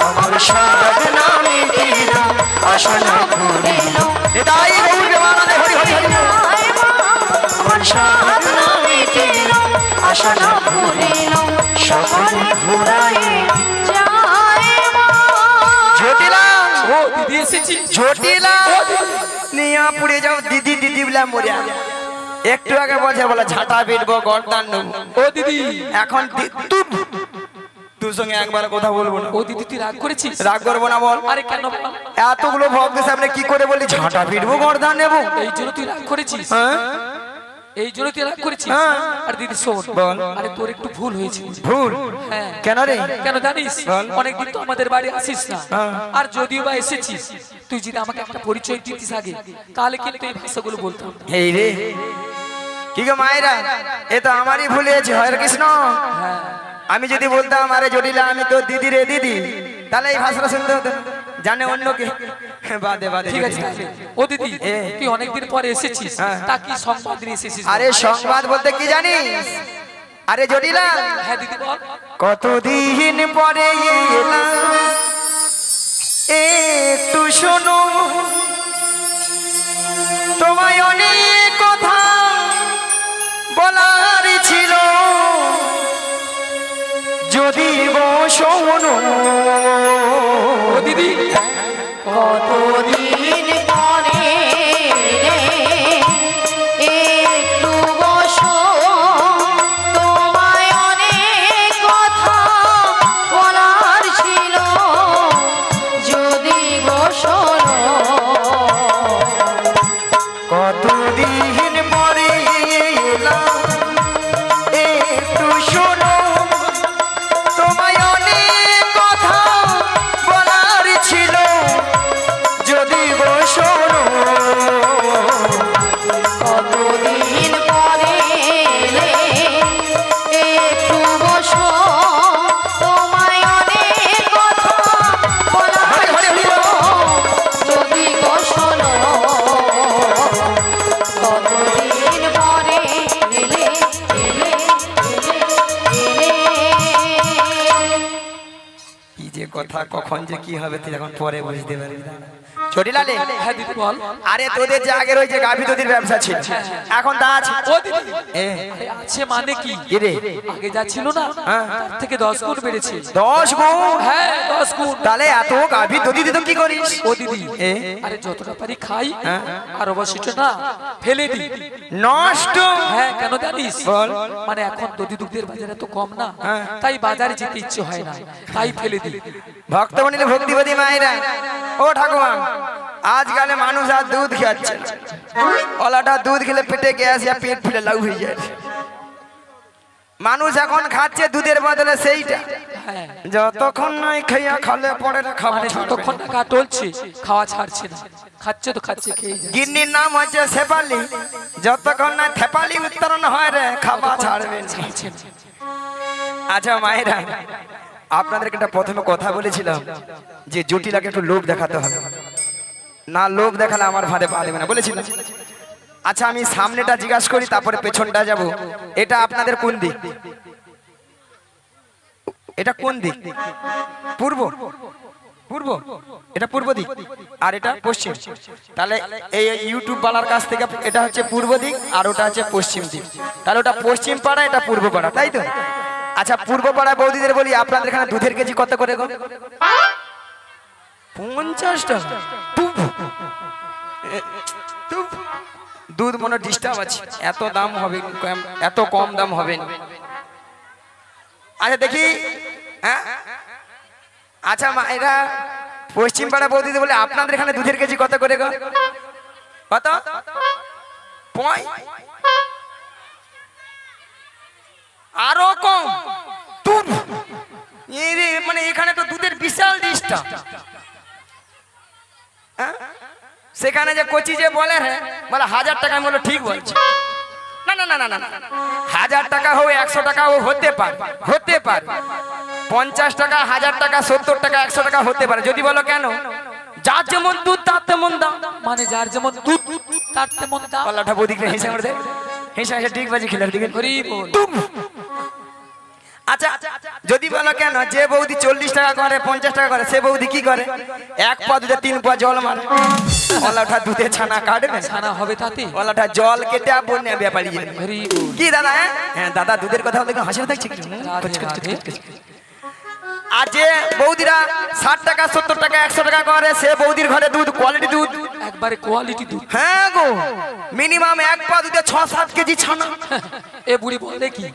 আমার সাদ নামে দিলা আশা না করিল। এটাই গৌর বানানে হরি হরি হরি। যায় মা। আমার সাদ নামে দিলা আশা না করিল। সকলে ঘুরায় যায় মা। জটিলা ও দিদি এসেছি। জটিলা নিয়া পুড়ে যাও দিদি দিদি বলে মরিয়া। একটু আগে বলছে বলে ঝাঁটা পিটবো গর্দান নেবো, ও দিদি, এখন তোর সঙ্গে একবার কথা বলবো না। ও দিদি তুই রাগ করেছিস? রাগ করবো না বল। আরে কেন বল? এতগুলো ভক্তের সামনে কি করে বলি ঝাঁটা পিটবো গর্দান নেবো? এই জন্য তুই রাগ করেছিস? হ্যাঁ এই জন্য তুই রাগ করেছিস? হ্যাঁ। আর দিদি শোন, বল। আরে তোর একটু ভুল হয়েছে। ভুল হ্যাঁ। কেন রে? কেন জানিস? বল। অনেকদিন তো আমাদের বাড়ি আসিস না, হ্যাঁ। আর যদিও বা এসেছিস, তুই যদি আমাকে একটা পরিচয় দিতিস আগে, তাহলে কিন্তু এই ভাষাগুলো বলতাম না। এই রে কি গো মায়েরা, এ তো আমারই ভুল হয়েছে। হরে কৃষ্ণ, হ্যাঁ। আমি যদি বলতাম আরে জটিলা আমি তো দিদি রে দিদি, তাহলে এই ভাষাটা শুনতে হতো। জানে অন্যকে বাদে বাদে। ঠিক আছে তাহলে। ও দিদি, এ। তুই অনেকদিন পরে এসেছিস, হ্যাঁ। তা কি সংবাদ নিয়ে এসেছিস? আরে সংবাদ বলতে কি জানিস? আরে জটিলা হ্যাঁ দিদি বল। কতদিন পরে এলাম, একটু শোনো তোমায় অনেক কথা বলার ছিল, যদি গো শোনো। ও দিদি, কতদিন পরে একটু বসো, তোমায় অনেক কথা বলার ছিল, যদি গো শোনো। কতদিন পরে এলাম, একটু শোনো তোমায় অনেক কথা বলার ছিল, যদি গো শোনো। কতদিন পরে এলে একটু বসো, তোমায় অনেক কথা বলার ছিল, যদি গো শোনো। কতদিন পরে এলে এলে এলে এলে। কি যে কথা, কখন যে কি হবে তুই এখন পরে বুঝতে পারবি না। চটিলালে হ্যাঁ দিদি বল। আরে তোদের যে আগের ওই যে গাভী দুধের ব্যবসা ছিল, এখন তা আছে? ও দিদি, এ, আরে আছে মানে কি? কি রে? আগে যা ছিল না, হ্যাঁ। তার থেকে 10 গুণ বেড়েছে। 10 গুণ? হ্যাঁ 10 গুণ। তাহলে এত গাভী দুধ দিতে কি করিস? ও দিদি, এ? আরে যতটা পারি খাই, হ্যাঁ। আর অবশিষ্ট না ফেলে দিই। নষ্ট? হ্যাঁ কেন জানিস? বল। মানে এখন দধি দুধের বাজারে তো কম না, হ্যাঁ। তাই বাজারে যেতে ইচ্ছে হয় না, তাই ফেলে দিই। ভক্তমণির ভক্তিবাদী মায়েরা, ও ঠাকুমা, আজকালে মানুষ আর দুধ খাচ্ছে না। ওলাটা দুধ খেলে পেটে গ্যাস या পেট ফুলে লাউ হয়ে যায়। মানুষ এখন খাচ্ছে দুধের বদলে সেইটা, হ্যাঁ যতক্ষণ নয় খাইয়া খালে পরে না খাওয়া মানে ছাড়বে যতক্ষণ না। টাকা টলছে খাওয়া ছাড়ছে না, খাচ্ছে তো খাচ্ছে, খেয়ে যায়। গিন্নির নাম হচ্ছে শেফালি, যতক্ষণ না থেপালি উত্তরণ হয় রে খাওয়া ছাড়বে না। ছাড়ছে না। আচ্ছা মায়েরা, আপনাদেরকে একটা প্রথমে কথা বলেছিলাম যে জটিলাকে একটু লোভ দেখাতে হবে, না লোভ দেখালে আমার ভাড়ে পা দেবে না বলেছিলাম। আচ্ছা আমি সামনেটা জিজ্ঞাসা করি, তারপরে পেছনটা যাব। এটা আপনাদের কোন দিক? এটা কোন দিক? পূর্ব? পূর্ব? এটা পূর্ব দিক, আর এটা পশ্চিম। তাহলে এই ইউটিউব বালার কাছ থেকে এটা হচ্ছে পূর্ব দিক, আর ওটা হচ্ছে পশ্চিম দিক। তাহলে ওটা পশ্চিম পাড়া, এটা পূর্ব পাড়া, তাই তো? আচ্ছা পূর্ব পাড়া বৌদিদের বলি, আপনাদের এখানে দুধের কেজি কত করে গো? 50 টাকা? তুপ। দুধ মনে ডিস্টার্ব আছে, এত দাম হবে এত কম দাম হবে না। আচ্ছা দেখি, হ্যাঁ আচ্ছা এরা পশ্চিম পাড়া বৌদিতে বলে আপনাদের এখানে দুধের কেজি কত করে গো? কত? আরো কম দুধ? মানে এখানে তো দুধের বিশাল ডিস্টার্ব। সেখানে যে কোচি যে বলে হ্যাঁ বলে 1000 টাকা, আমি বলো ঠিক বলছি। না না না না না, 1000 টাকা হোক 100 টাকা ও হতে পারে, হতে পারে 50 টাকা 1000 টাকা 70 টাকা 100 টাকা হতে পারে। যদি বলো কেন, যার যেমন দুধ তার তেমন দাম। মানে যার যেমন দুধ তার তেমন দাম। পাল্লাটা বৌদি হেসে আমার দেখ, হেসে হেসে ঠিক বাজি খেলার দিকে। হরি বল। আচ্ছা যদি বলো কেন, যে বৌদি 40 টাকা করে 50 টাকা করে, সে বৌদি কি করে? 1 পা দুধে 3 পা জল মারে। ওলাটা দুধে ছানা কাটবে, ছানা হবে তাতে। ওলাটা জল কেটে বন্যা ব্যাপারী হরি বল। কি দাদা? হ্যাঁ দাদা দুধের কথা বলে হাসি থাকছে। আর যে বৌদিরা 60 টাকা 70 টাকা 100 টাকা করে, সে বৌদির ঘরে দুধ কোয়ালিটি দুধ, একবারে কোয়ালিটি দুধ। হ্যাঁ গো, মিনিমাম 1 পা দুধে 6-7 কেজি ছানা। এ বুড়ি বলে কি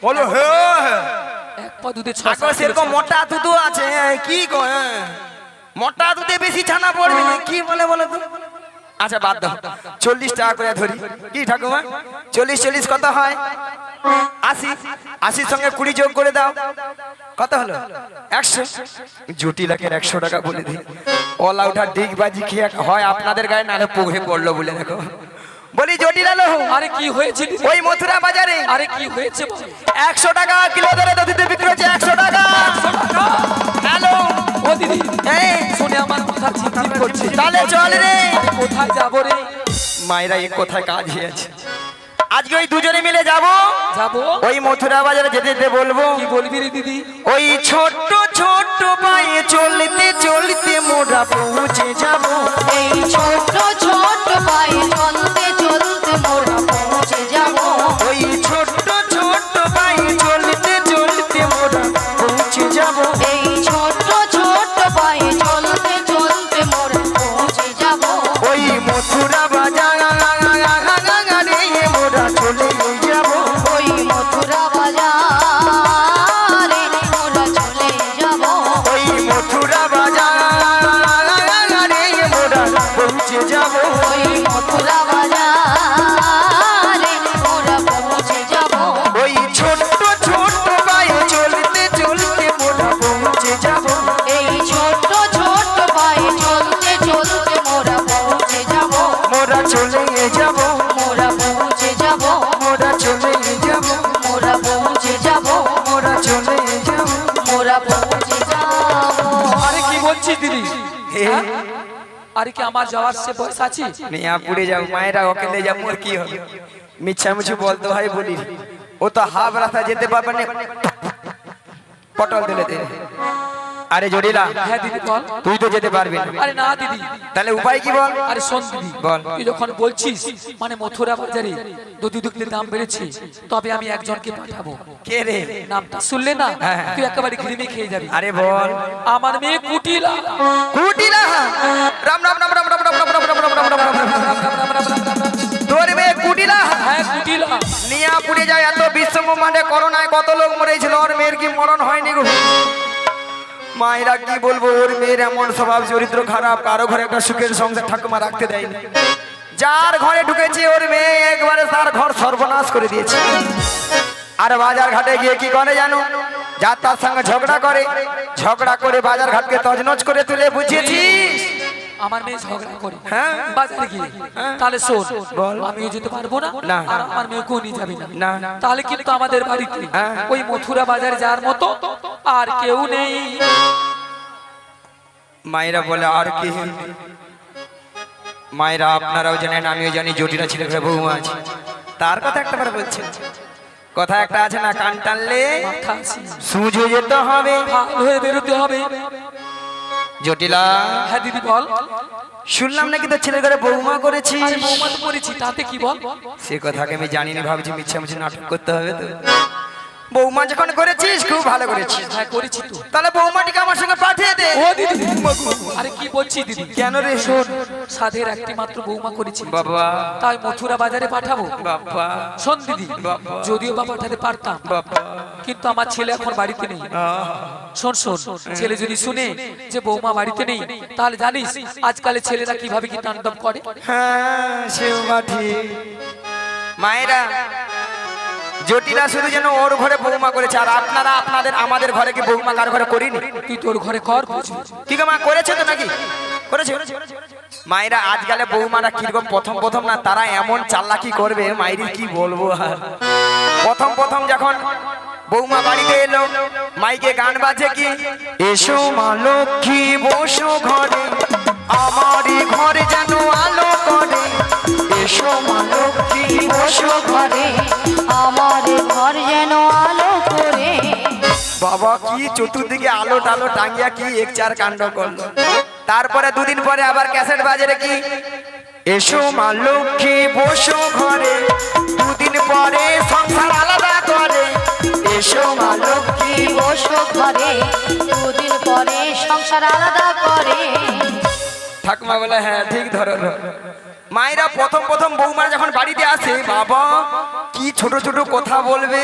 বলো হ্যাঁ, 1 পা দুধে 6 এখন সেরকম মোটা দুধও আছে। কি গো, মোটা দুধে বেশি ছানা পড়বে না, কি বলে বলো তো? আচ্ছা বাদ দাও, 40 টাকা করে ধরি। কি ঠাকুমা 40 কত হয়? 80, 80 সঙ্গে 20 যোগ করে দাও, কত হলো? 100। জটিলাকে 100 টাকা বলে দিই। ওলা উঠা ডিগবাজি খেয়ে হয় আপনাদের গায়ে, নাহলে পুঘে পড়লো বলে দেখো। বলি জটিলা লো, আরে কি হয়েছে দিদি? ওই মথুরা বাজারে আরে কি হয়েছে বল? 100 টাকা কিলো ধরে দুধ বিক্রি হচ্ছে। 100 টাকা। 100 টাকা? হ্যালো ও দিদি, এই শুনে আমার মাথা ঝিমঝিম করছে। তাহলে চল রে। আরে কোথায় যাবো রে? মায়েরা এই কোথায় কাজ হয়েছে, আজকে ওই দুজনে মিলে যাব, যাবো। ওই মথুরা বাজারে যেতে যেতে বলবো, কি বলবি রে দিদি? ওই ছোট্ট ছোট্ট পায়ে চলতে চলতে মোরা পৌঁছে যাব। এই ছোট ছোট পায়ে চলতে চলতে মোরা পৌঁছে যাব। ওই ছোট্ট ছোট্ট পায়ে চলতে চলতে মোরা পৌঁছে যাব। এই ছোট ছোট পায়ে চলতে চলতে মোরা পৌঁছে যাব। ওই মথুরা বাজারে মোরা চলে যাব। ওই মথুরা বাজারে মোরা চলে যাব। ওই মথুরা বাজারে মোরা পৌঁছে যাব। ওই মথুরা বাজারে মোরা পৌঁছে যাব। ওই ছোট্ট ছোট্ট পায়ে চলতে চলতে মোরা পৌঁছে যাব। এই ছোট ছোট পায়ে চলতে চলতে মোরা পৌঁছে যাব। মোরা চলে যাব। মোরা পৌঁছে যাব। মোরা চলে যাব। মোরা পৌঁছে যাব। মোরা চলে যাব। মোরা পৌঁছে যাব। আরে কি বলছিস দিদি? হে, আরে কি আমার যাওয়ার সে বয়স আছে? নিয়া পুড়ে যাও, মায়েরা ওকে যাব, মোর কি হবে? মিছামিছি বলতে হয় বলি, ও তো হাফ রাস্তা যেতে পারবে না, পটল দিলে দে। আরে জটিলা, হ্যাঁ দিদি বল। তুই তো যেতে পারবি না, আরে না দিদি, তাহলে উপায় কি বল? আরে শোন দিদি, বল। তুই যখন বলছিস মানে মথুরা বাজারে দুধের দাম বেড়েছে, তবে আমি একজনকে পাঠাবো। কে রে? নামটা শুনলে না হ্যাঁ। তুই একেবারে ঘিরে খেয়ে যাবি। আরে বল। আমার মেয়ে কুটিলা। কুটিলা, রাম রাম রাম রাম রাম রাম রাম রাম রাম রাম রাম রাম রাম। তোর মেয়ে কুটিলা হ্যাঁ কুটিলা। নিয়া পুড়ে যায়। এত বিশ্বব্রহ্মাণ্ডে করোনায় কত লোক মরেছিল, ওর মেয়ের কি মরণ হয়নি গো? মায়েরা কি বলবো, ওর মেয়ের এমন স্বভাব চরিত্র খারাপ, কারো ঘরে একটা সুখের সংসার ঠাকুমা রাখতে দেয়নি। যার ঘরে ঢুকেছে ওর মেয়ে একবারে তার ঘর সর্বনাশ করে দিয়েছে। আর বাজার ঘাটে গিয়ে কি করে জানো, যার তার সঙ্গে ঝগড়া করে বাজার ঘাটকে তজনজ করে তুলে, বুঝিয়েছিস? আমার মেয়ে ঝগড়া করে হ্যাঁ। বাজারে গিয়ে, তাহলে শোন বল। আমিও যেতে পারবো না, না। আর আমার মেয়েকেও নিয়ে যাবি না। না। তাহলে কিন্তু আমাদের বাড়িতে হ্যাঁ। ওই মথুরা বাজারে যাওয়ার মতো আর কেউ নেই। মায়েরা বলে আর কি? মায়েরা আপনারাও জানেন, আমিও জানি, জটিলা ছেলে ঘরে বৌমা আছে, তার কথা একটা বার বলছেন। কথা একটা আছে না, কান টানলে মাথা আছে, সুঝে যেতে হবে। ভালো হয়ে বেরোতে হবে। জটিলা, হ্যাঁ দিদি বল। শুনলাম নাকি তোর ছেলে ঘরে বৌমা করেছিস? আরে বৌমা তো করেছি, তাতে কি বল? সে কথাকে আমি জানি না, ভাবছি মিছামিছি নাটক করতে হবে তো। বৌমা যখন করেছিস খুব ভালো করেছিস। হ্যাঁ করেছি তো। তাহলে বৌমাটিকে আমার সঙ্গে পাঠিয়ে দে। ও দিদি, আরে কি বলছি দিদি? কেন রে? শোন, সাধের একটি মাত্র বৌমা করেছি বাবা তাই মথুরা বাজারে পাঠাবো। বাবা শোন দিদি, বাবা। যদিও বা পাঠাতে পারতাম, বাবা কিন্তু আমার ছেলে এখন বাড়িতে নেই। শোন শোন, ছেলে যদি শুনে যে বৌমা বাড়িতে নেই, তাহলে জানিস আজকালের ছেলেরা কিভাবে কি তাণ্ডব করে। হ্যাঁ সেও মাঠি মায়েরা জটিলা শুধু যেন ওর ঘরে বৌমা করেছে, আর আপনারা আপনাদের আমাদের ঘরে কি বৌমা কার ঘরে করিনি? তুই তোর ঘরে কর, বুঝবি। কি গো মা, করেছে তো নাকি? করেছে। মায়েরা আজকালে বৌমারা কিরকম প্রথম প্রথম না তারা এমন চালাকি করবে, মায়েরি কি বলবো আর। প্রথম প্রথম যখন বৌমা বাড়িতে এলো, মাইকে গান বাজে কি, এসো মা লক্ষ্মী বসো ঘরে, আমারই ঘরে যেন আলো করে, এসো মা লক্ষ্মী বসো ঘরে। আমার ঘর যেন আলো করে। বাবা কি চতুর্দিকে আলো টালো টাঙ্গিয়া কি এক চার কাণ্ড করলো। তারপরে দুদিন পরে আবার ক্যাসেট বাজারে কি, এসো মা লক্ষ্মী বসো ঘরে, দুদিন পরে সংসার আলাদা করে, এসো মা লক্ষ্মী বসো ঘরে, দুদিন পরে সংসার আলাদা করে। ঠাকুমা বলে হ্যাঁ ঠিক ধরো। মায়েরা প্রথম প্রথম বৌমারা যখন বাড়িতে আসে, বাবা কি ছোট ছোট কথা বলবে,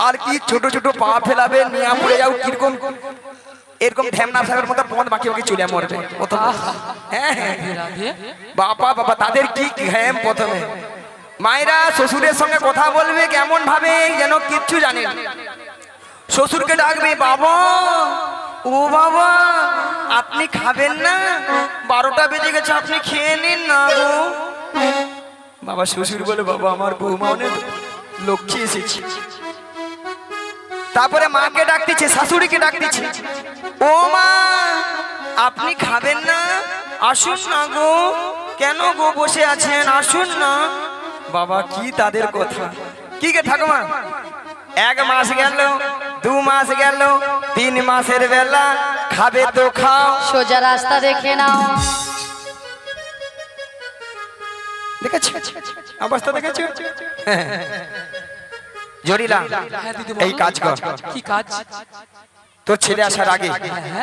আর কি ছোট ছোট পা ফেলাবে, নিয়া পড়ে যাও কিরকম এরকম ঢ্যামনা ফেলার মতো পথ বাকি বাকি চলে মরবে প্রথম। হ্যাঁ হ্যাঁ বাবা বাবা তাদের কি ঘ্যাম প্রথমে। মায়েরা শ্বশুরের সঙ্গে কথা বলবে কেমন ভাবে যেন কিচ্ছু জানে না। শ্বশুরকে ডাকবে, বাবা ও বাবা আপনি খাবেন না, 12টা বেজে গেছে, আপনি খেয়ে নিন না গো। বাবা শ্বশুর বলে, বাবা আমার বৌমা অনেক লক্ষ্মী এসেছে। তারপরে মাকে ডাকতেছে, শাশুড়িকে ডাকতেছে, ও মা আপনি খাবেন না, আসুন না গো। কেন গো বসে আছেন, আসুন না। বাবা কি তাদের কথা। কি গে ঠাকুমা, 1 মাস গেল, 2 মাস গেল, 3 মাসের বেলা খাবে তো খাও। সোজা রাস্তা দেখে নাও। দেখেছ অবস্থা, দেখেছ? জরিলা হ্যাঁ দিদি, এই কাজ কর। কি কাজ? তোর ছেলে আসার আগে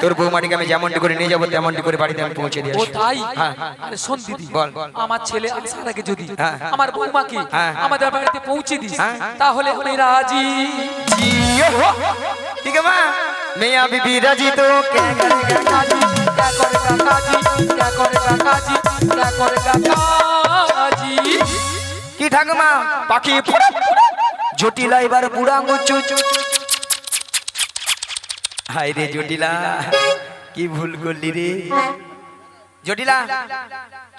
তোর বৌমাটিকে আমি যেমনটি করে নিয়ে যাবো তেমনটি করে বাড়িতে আমি পৌঁছে দিয়ে ও আসবো। তাই? হ্যাঁ। আরে শোন দিদি, বল। আমার ছেলে আসার আগে যদি হ্যাঁ। আমার বৌমাকে হ্যাঁ। আমাদের বাড়িতে পৌঁছে দিস, হ্যাঁ। তাহলে আমি রাজি। ठीक है माँ मियाँ बीबी राजी तो क्या करेगा কাজী, क्या करेगा काजी, क्या करेगा काजी, क्या करेगा काजी। কি ঠাকুমা পাখি জটিলা এবার বুড়া আঙ্গুচু। হাই রে জটিলা কি ভুল করলি রে জটিলা,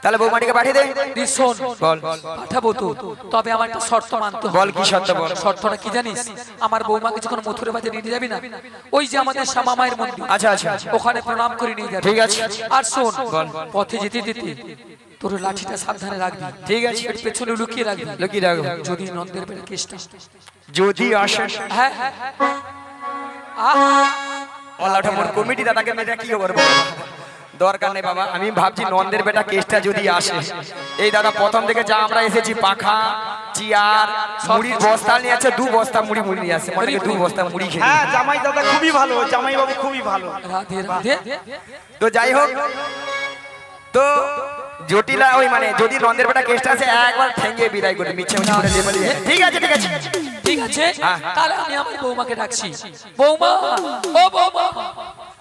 তাহলে বৌমাটিকে পাঠিয়ে দে। দি শোন, বল পাঠাবো তো, তবে আমার একটা শর্ত মানতে হবে। বল কি শর্ত বল। শর্তটা কি জানিস? আমার বৌমাকে যখন মথুরা বাজারে নিয়ে যাবি না, ওই যে আমাদের শ্যামা মায়ের মন্দির, আচ্ছা আচ্ছা ওখানে প্রণাম করে নিয়ে যাবি। ঠিক আছে। আর শোন, বল। পথে যেতে যেতে তোর লাঠিটা সাবধানে রাখবি, ঠিক আছে এর পেছনে লুকিয়ে রাখবি। লুকিয়ে রাখবো। যদি নন্দের বেড়ে কেসটা, যদি আসে হ্যাঁ ওলাটা মোর কমিটি দাদাকে মেয়েটা কি করবো, দরকার নেই বাবা। আমি ভাবছি নন্দের বেটা কেসটা যদি আসে, এই দাদা প্রথম থেকে যা আমরা এসেছি পাখা চেয়ার মুড়ির বস্তা নিয়ে আছে, 2 বস্তা মুড়ি মুড়ি নিয়ে আসে, মানে 2 বস্তা মুড়ি খেয়ে হ্যাঁ জামাই দাদা খুবই ভালো, জামাই বাবু খুবই ভালো। রাধে রাধে। তো যাই হোক, তো জটিলা ওই মানে যদি নন্দের বেটা কেসটা আসে একবার ঠেঙ্গে বিদায় করে মিছে মিছে করে দিয়ে বলি, ঠিক আছে ঠিক আছে ঠিক আছে, হ্যাঁ। তাহলে আমি আমার বৌমাকে ডাকছি। বৌমা, ও বৌমা,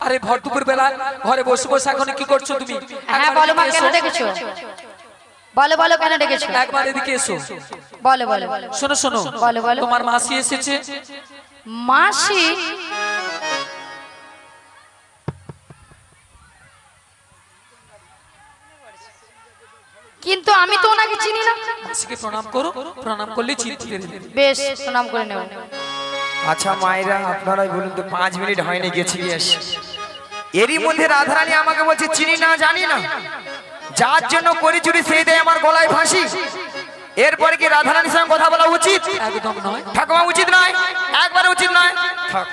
আরে ভর দুপুর বেলা ঘরে বসে বসে এখন কি করছো তুমি? হ্যাঁ বলো মা, কেন ডেকেছো? বলো বলো কেন ডেকেছো? একবার এদিকে এসো। বলো বলো। শোনো শোনো, বলো, বলো। তোমার মাসি এসেছে। মাসি? কিন্তু আমি তো ওনাকে চিনি না। মাসিকে প্রণাম করো, প্রণাম করলে চিনতে দেবে। বেশ, প্রণাম করে নেব। আচ্ছা মায়েরা আপনারাই বলুন তো, 5 মিনিট হয়নি গেছি এসে, এরই মধ্যে রাধারানী আমাকে বলছে চিনি না জানি না, যার জন্য করি চুরি সেই দেয় আমার গলায় ফাঁসি। এরপরে কি রাধারানীর সঙ্গে কথা বলা উচিত? একদম নয়। ঠাকুমা উচিত নয়, একবারে উচিত নয়। থাক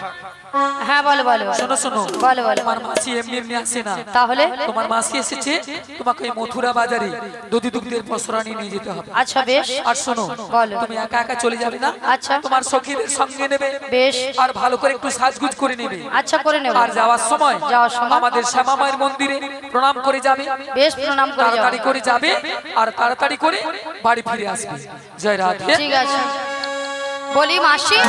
হ্যাঁ বলো বলো শোনো শোনো, বলো বলো তোমার মাসি এমনি এমনি আসে না। তাহলে তোমার মাসি এসেছে, তোমাকে ওই মথুরা বাজারে দধি দুগ্ধের পসরা নিয়ে যেতে হবে। আচ্ছা বেশ আর শোনো, বলো। তুমি একা একা চলে যাবে না, আচ্ছা তোমার সখীদের সঙ্গে নেবে। বেশ আর ভালো করে একটু সাজগুজ করে নেবে। আচ্ছা করে নেব আর যাওয়ার সময় সময় আমাদের শ্যামা মায়ের মন্দিরে প্রণাম করে যাবে। বেশ প্রণাম করে যাও তাড়াতাড়ি করে যাবে আর তাড়াতাড়ি করে বাড়ি ফিরে আসবে। জয় রাধে। ঠিক আছে বলি মাসি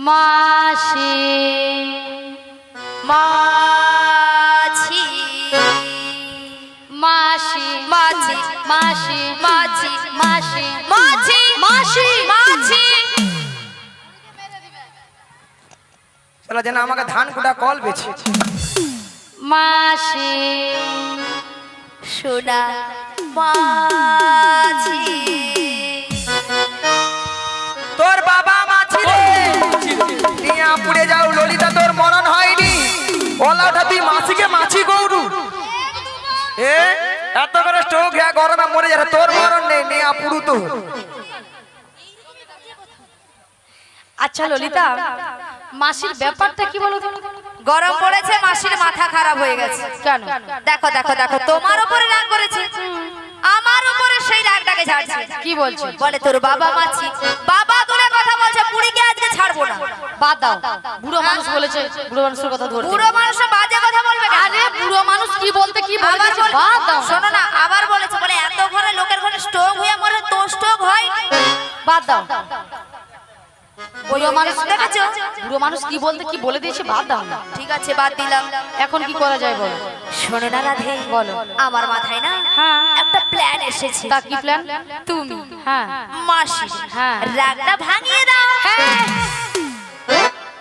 মাসি মাছি মাসি মাছি মাসি মাছি মাসি মাছি মাসি মাছি চলো যেন আমাকে ধান কুটা কল বেছে। মাসি সোনা মাছি তোর বাবা মাছি রে নিয়া পুড়ে যাও ললিতা, তোর মরণ হয়নি। ওলাটা তুই মাছিকে মাছি গৌরু এ এত করে স্ট্রোক হ্যাঁ গরমে মরে যাবে, তোর মরণ নেই নিয়া পুরু তো। আচ্ছা ললিতা মাসির ব্যাপারটা কি বলো তো? গরম পড়েছে, মাসির মাথা খারাপ হয়ে গেছে। কেন? দেখো দেখো দেখো, তোমার উপরে রাগ করেছে, আমার উপরে সেই রাগটাকে ঝাড়ছে। কি বলছে? বলে তোর বাবা মাছি, বাবা দূরে কথা বলছে, পুরীকে আজকে ছাড়বো না। বাদ দাও, বুড়ো মানুষ বলেছে, বুড়ো মানুষের কথা ধরতে। বুড়ো মানুষ বাজে কথা বলবে কেন? আরে বুড়ো মানুষ কি বলতে কি বলেছে, বাদ দাও। শোনো না, আবার বলেছে, বলে এত ঘরে লোকের ঘরে স্ট্রোক হয়ে মরে, তো স্ট্রোক হয়। বাদ দাও। বুড়ো মানুষ দেখেছো, বুড়ো মানুষ কি বলতে কি বলে দিয়েছে, বাদ দাও না। ঠিক আছে বাদ দিলাম, এখন কি করা যায় বলো? শোনো না রাধে, বলো। আমার মাথায় না একটা প্ল্যান এসেছে। তা কি প্ল্যান? তুমি মাসি রাগটা ভাঙিয়ে দাও।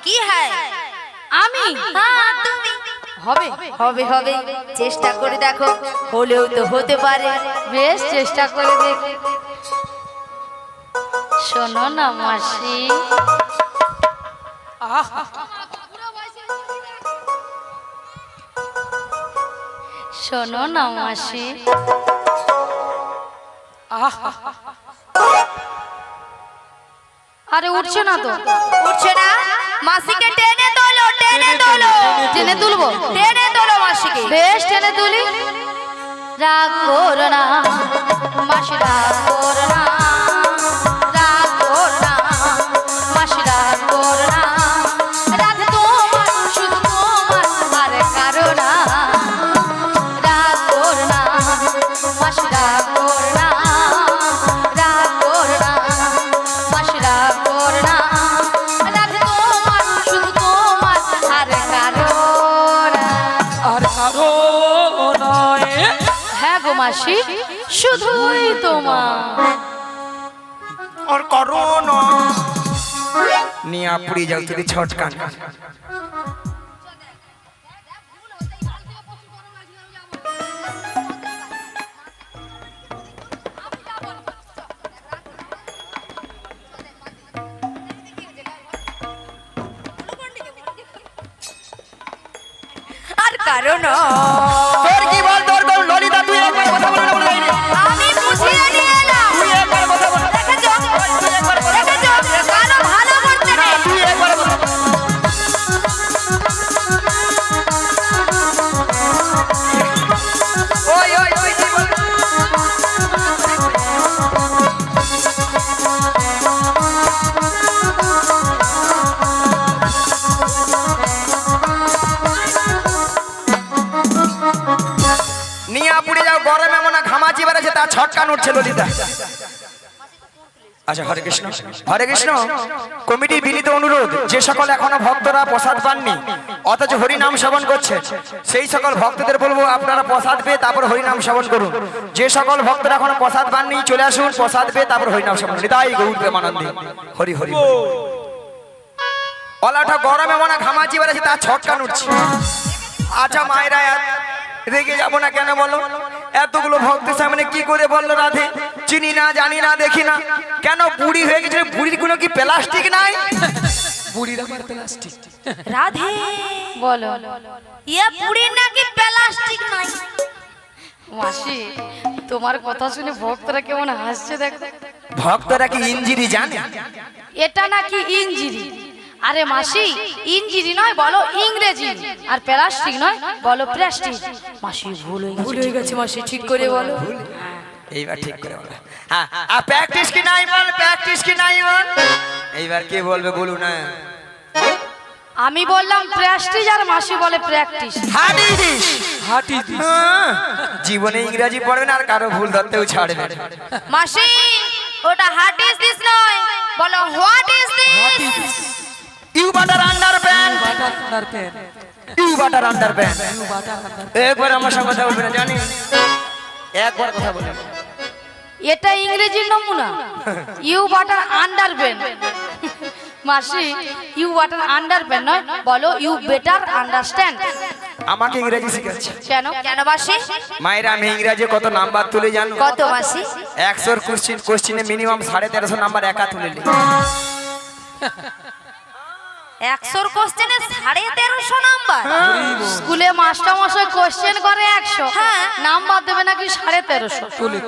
কি হয়? আমি? তুমি। হবে হবে হবে, চেষ্টা করে দেখো, হলেও তো হতে পারে। বেশ চেষ্টা করে দেখ। শোনো না মাসি, শোনো না মাসি, আরে উঠছে না তো, উঠছে না। মাসিকে টেনে তোলো, টেনে তোলো। টেনে তুলবো? টেনে তোলো মাসিকে। বেশ টেনে তুলি। রাগ করো না মাসি, রাগ করো না, রাগ করো না মাসি, রাগ করো না। রাগ তোমার, শুধু তোমার, আর কারো না। রাগ করো না মাসি, রাগ করো না, রাগ করো না মাসি, রাগ করো না। রাগ তোমার, শুধু তোমার, আর কারো না। আর কারো নয়। হ্যাঁ গো মাসি, শুধুই তোমার। और करो ना निया पुड़ी जाओ तुझे छटका। আর কারণ তোর কি বল, তোর কোন ললিতা, তুই একবার কথা বলে না বলে যাইনি। আমি বুঝিয়ে নিয়ে এলাম। তুই একবার কথা বল, দেখেছো, দেখেছো, কালো ভালো করতে নেই। তুই একবার কথা বল। ওই ওই তুই কি বল? নিয়া পুড়ে যাও গরমে মনে ঘামাচি বেড়েছে, তার ছটকা উঠছে ললিতা। আচ্ছা হরে কৃষ্ণ, হরে কৃষ্ণ। কমিটির বিনীত অনুরোধ, যে সকল এখনো ভক্তরা প্রসাদ পাননি অথচ হরিনাম শ্রবণ করছে, সেই সকল ভক্তদের বলবো আপনারা প্রসাদ পেয়ে তারপর হরিনাম শ্রবণ করুন। যে সকল ভক্তরা এখনো প্রসাদ পাননি চলে আসুন, প্রসাদ পেয়ে তারপর হরিনাম শ্রবণ। হৃদয় গৌর প্রেমানন্দে হরি হরি। অলাটা গরমে মনে ঘামাচি বেড়েছে, তার ছটকা উঠছে। আচ্ছা মায়েরা রেগে যাবো না কেন বলো? এতগুলো ভক্তের সামনে কি করে বললো রাধে চিনি না জানি না দেখি না কেন বুড়ি হয়ে গেছে বুড়ির কোনো কি প্লাস্টিক নাই বুড়ির আবার প্লাস্টিক। রাধে বলো ইয়ে বুড়ির নাকি প্লাস্টিক নাই। মাসি, তোমার কথা শুনে ভক্তরা কেমন হাসছে দেখো। ভক্তরা কি ইঞ্জিরি জানে? এটা নাকি ইঞ্জিরি। আরে মাসি, ইঞ্জিরি নয় বলো ইংরেজি, আর প্লাস্টিক নয় বলো প্লাস্টিক। মাসি ভুল হয়ে গেছে মাসি ঠিক করে বলো। এইবার ঠিক করে বলো। হ্যাঁ আর প্র্যাকটিস কি নাই বল, প্র্যাকটিস কি নাই বল। এইবার কে বলবে বলুন না। আমি বললাম প্রেস্টিজ আর মাসি বলে প্র্যাকটিস। হাডিস হাঁটি দিস। জীবনে ইংরেজি পড়বে না আর কারো ভুল ধরতেও ছাড়বে না। মাসি ওটা হাট ইজ দিস নয়, বলো হোয়াট ইজ হাঁটি this. This. You butter underpant, butter underpant. You butter underpant. Butter underpant. একবার আমার সঙ্গে কথা বলবে না জানি, একবার কথা বলবে। এটা ইংরেজির নমুনা। You butter underpant. মাসি, ইউ বাটার আন্ডারপ্যান্ট নয় বলো ইউ বেটার আন্ডারস্ট্যান্ড। আমাকে ইংরেজি শিখাচ্ছে। কেন? কেন মাসি? মায়েরা আমি ইংরেজি কত নাম্বার তুলে জানো? কত মাসি? 100 কোশ্চিনে মিনিমাম 1350 নাম্বার একা তুলে নি। 100 কোশ্চেনে 1350 নাম্বার। স্কুলে মাস্টার মশাই কোশ্চেন করে 100, হ্যাঁ। নাম্বার দেবে নাকি 1350।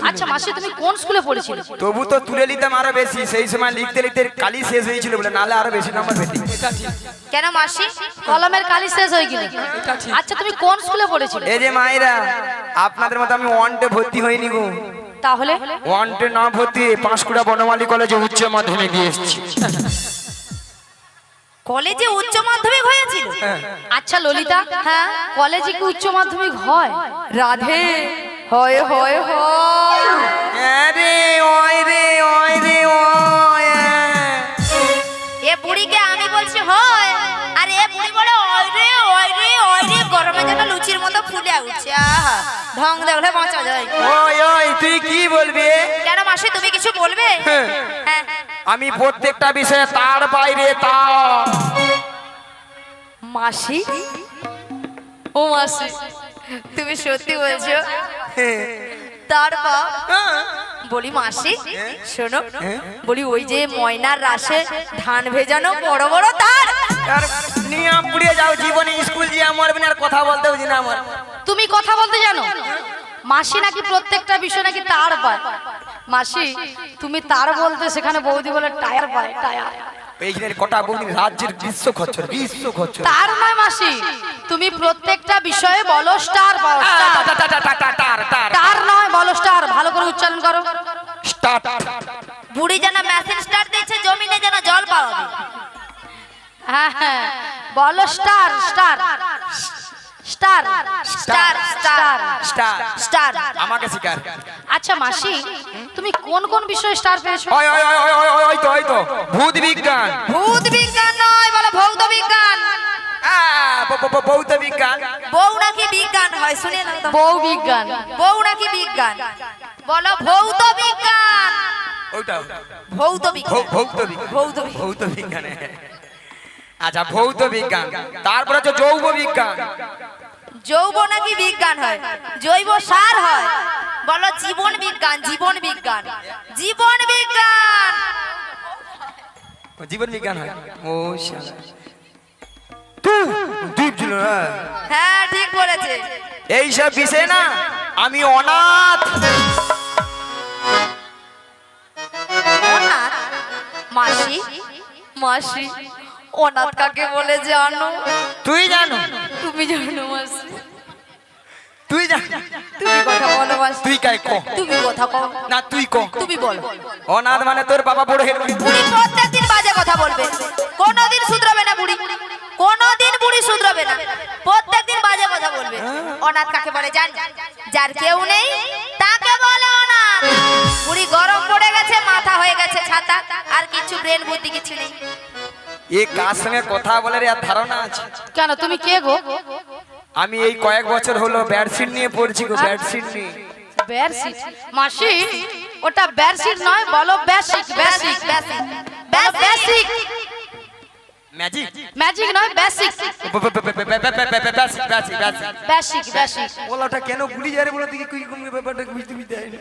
আচ্ছা মাসি, তুমি কোন স্কুলে পড়েছিলে? তবু তো তুলে নিতাম আরো বেশি, সেই সময় লিখতে লিখতে কালি শেষ হয়েছিল বলে, নালে আরো বেশি নাম্বার পেতি। এটা ঠিক। কেন মাসি? কলমের কালি শেষ হয়ে গেল। এটা ঠিক। আচ্ছা তুমি কোন স্কুলে পড়েছিলে? এই যে মায়েরা আপনাদের মতো আমি ওয়ানটে ভর্তি হইনি গো। তাহলে ওয়ানটে না ভর্তি পাঁশকুড়া বনমালী কলেজে উচ্চ মাধ্যমিক দিয়ে এসেছি। কলেজে উচ্চ মাধ্যমিক হয়েছিল? আচ্ছা ললিতা, হ্যাঁ কলেজে কি উচ্চ মাধ্যমিক হয়? রাধে হয় হয় হয়। আরে ওই রে ওই রে ওই। এ বুড়িকে আমি বলছি হয়, আর এ বুড়ি বলে ওই রে ওই রে ওই রে, গরমে যেন লুচির মতো ফুলে উঠছে। আহা, ঢং দেখলে বাঁচা যায়। ওই ওই তুই কি বলবি? কেন মাসি তুমি কিছু বলবে? হ্যাঁ আমি প্রত্যেকটা বিষয়ে তার বাইরে তার। মাসি, ও মাসি তুমি সত্যি বলছো? তারপর বলি মাসি শোনো, বলি ওই যে ময়নার রাশে ধান ভেজানো বড় বড় তার, আর নিয়ম পুড়িয়ে যাও জীবনে, স্কুল যে আমার আর কথা বলতেও জানি না আমার। তুমি কথা বলতে জানো? মাসি নাকি প্রত্যেকটা বিষয় নাকি তার পায়। মাসি তুমি তার বলতে, সেখানে বৌদি বলে টায়ার পায়, টায়ার। এইখানে কটা বৌদি রাজ্যের বিশ্ব খচ্চর, বিশ্ব খচ্চর। তার নয় মাসি, তুমি প্রত্যেকটা বিষয়ে বলো স্টার পাও, স্টার। তার নয় বলো স্টার, ভালো করে উচ্চারণ করো। স্টার্ট। বুড়ি যেন মেশিন স্টার্ট দিচ্ছে, জমিনে যেন জল পাওয়া। হ্যাঁ হ্যাঁ, বলো star, star, star, star star star. Star. আমাকে শিকার। আচ্ছা মাসি, তুমি কোন কোন বিষয়ে স্টার পেয়েছো? ওই ওই ওই ওই ওই তো ওই তো ভূত বিজ্ঞান। ভূত বিজ্ঞান নয়, বলো ভৌত বিজ্ঞান। ভৌত বিজ্ঞান। বউ নাকি বিজ্ঞান হয়, শুনে না তো। বউ বিজ্ঞান। বউ নাকি বিজ্ঞান, বলো ভৌত বিজ্ঞান। ওইটা ভৌত বিজ্ঞান, ভৌত বিজ্ঞান। ভৌত বিজ্ঞান। ভৌত বিজ্ঞান। আচ্ছা ভৌত বিজ্ঞান, তারপর হচ্ছে জৈব বিজ্ঞান। যৌব নাকি বিজ্ঞান হয়, জৈব সার হয়, বলো জীবন বিজ্ঞান। জীবন বিজ্ঞান, জীবন বিজ্ঞান। জীবন বিজ্ঞান হয়। ও শালা দীপ ছিল না। হ্যাঁ ঠিক বলেছে। এইসব বিষয় না আমি অনাথ। অনাথ? মাসি মাসি অনাথ কাকে বলে জানো? তুই জানো? তুমি জানো মাসি? তুই জান? তুমি কথা বলো মাসি। তুই কাই ক? তুমি কথা কও না তুই ক। তুমি বলো। অনাথ মানে তোর বাবা বড় হেড। বুড়ি প্রত্যেকদিন বাজে কথা বলবে, কোনোদিন শুধরাবে না বুড়ি, কোনোদিন বুড়ি শুধরাবে না, প্রত্যেকদিন বাজে কথা বলবে। অনাথ কাকে বলে জান? যার কেউ নেই তাকে বলে অনাথ। বুড়ি গরম পড়ে গেছে, মাথা হয়ে গেছে ছাতা, আর কিছু ব্রেন বুদ্ধি কিছু নেই। এ কার সঙ্গে কথা বলে রে আর ধারণা আছে? কেন তুমি কে গো? আমি এই কয়েক বছর হলো বেডশিট নিয়ে পড়ছি গো, বেডশিট নিয়ে। বেডশিট? মাসি ওটা বেডশিট নয়, বলো basic, basic, basic basic. Magic magic নয়, বেসিক। Basic basic. ওলাটা কেন ভুলি যায় রে বলে দিকে কুই কুম ব্যাপারটা বুঝতে বুঝতে হয় না।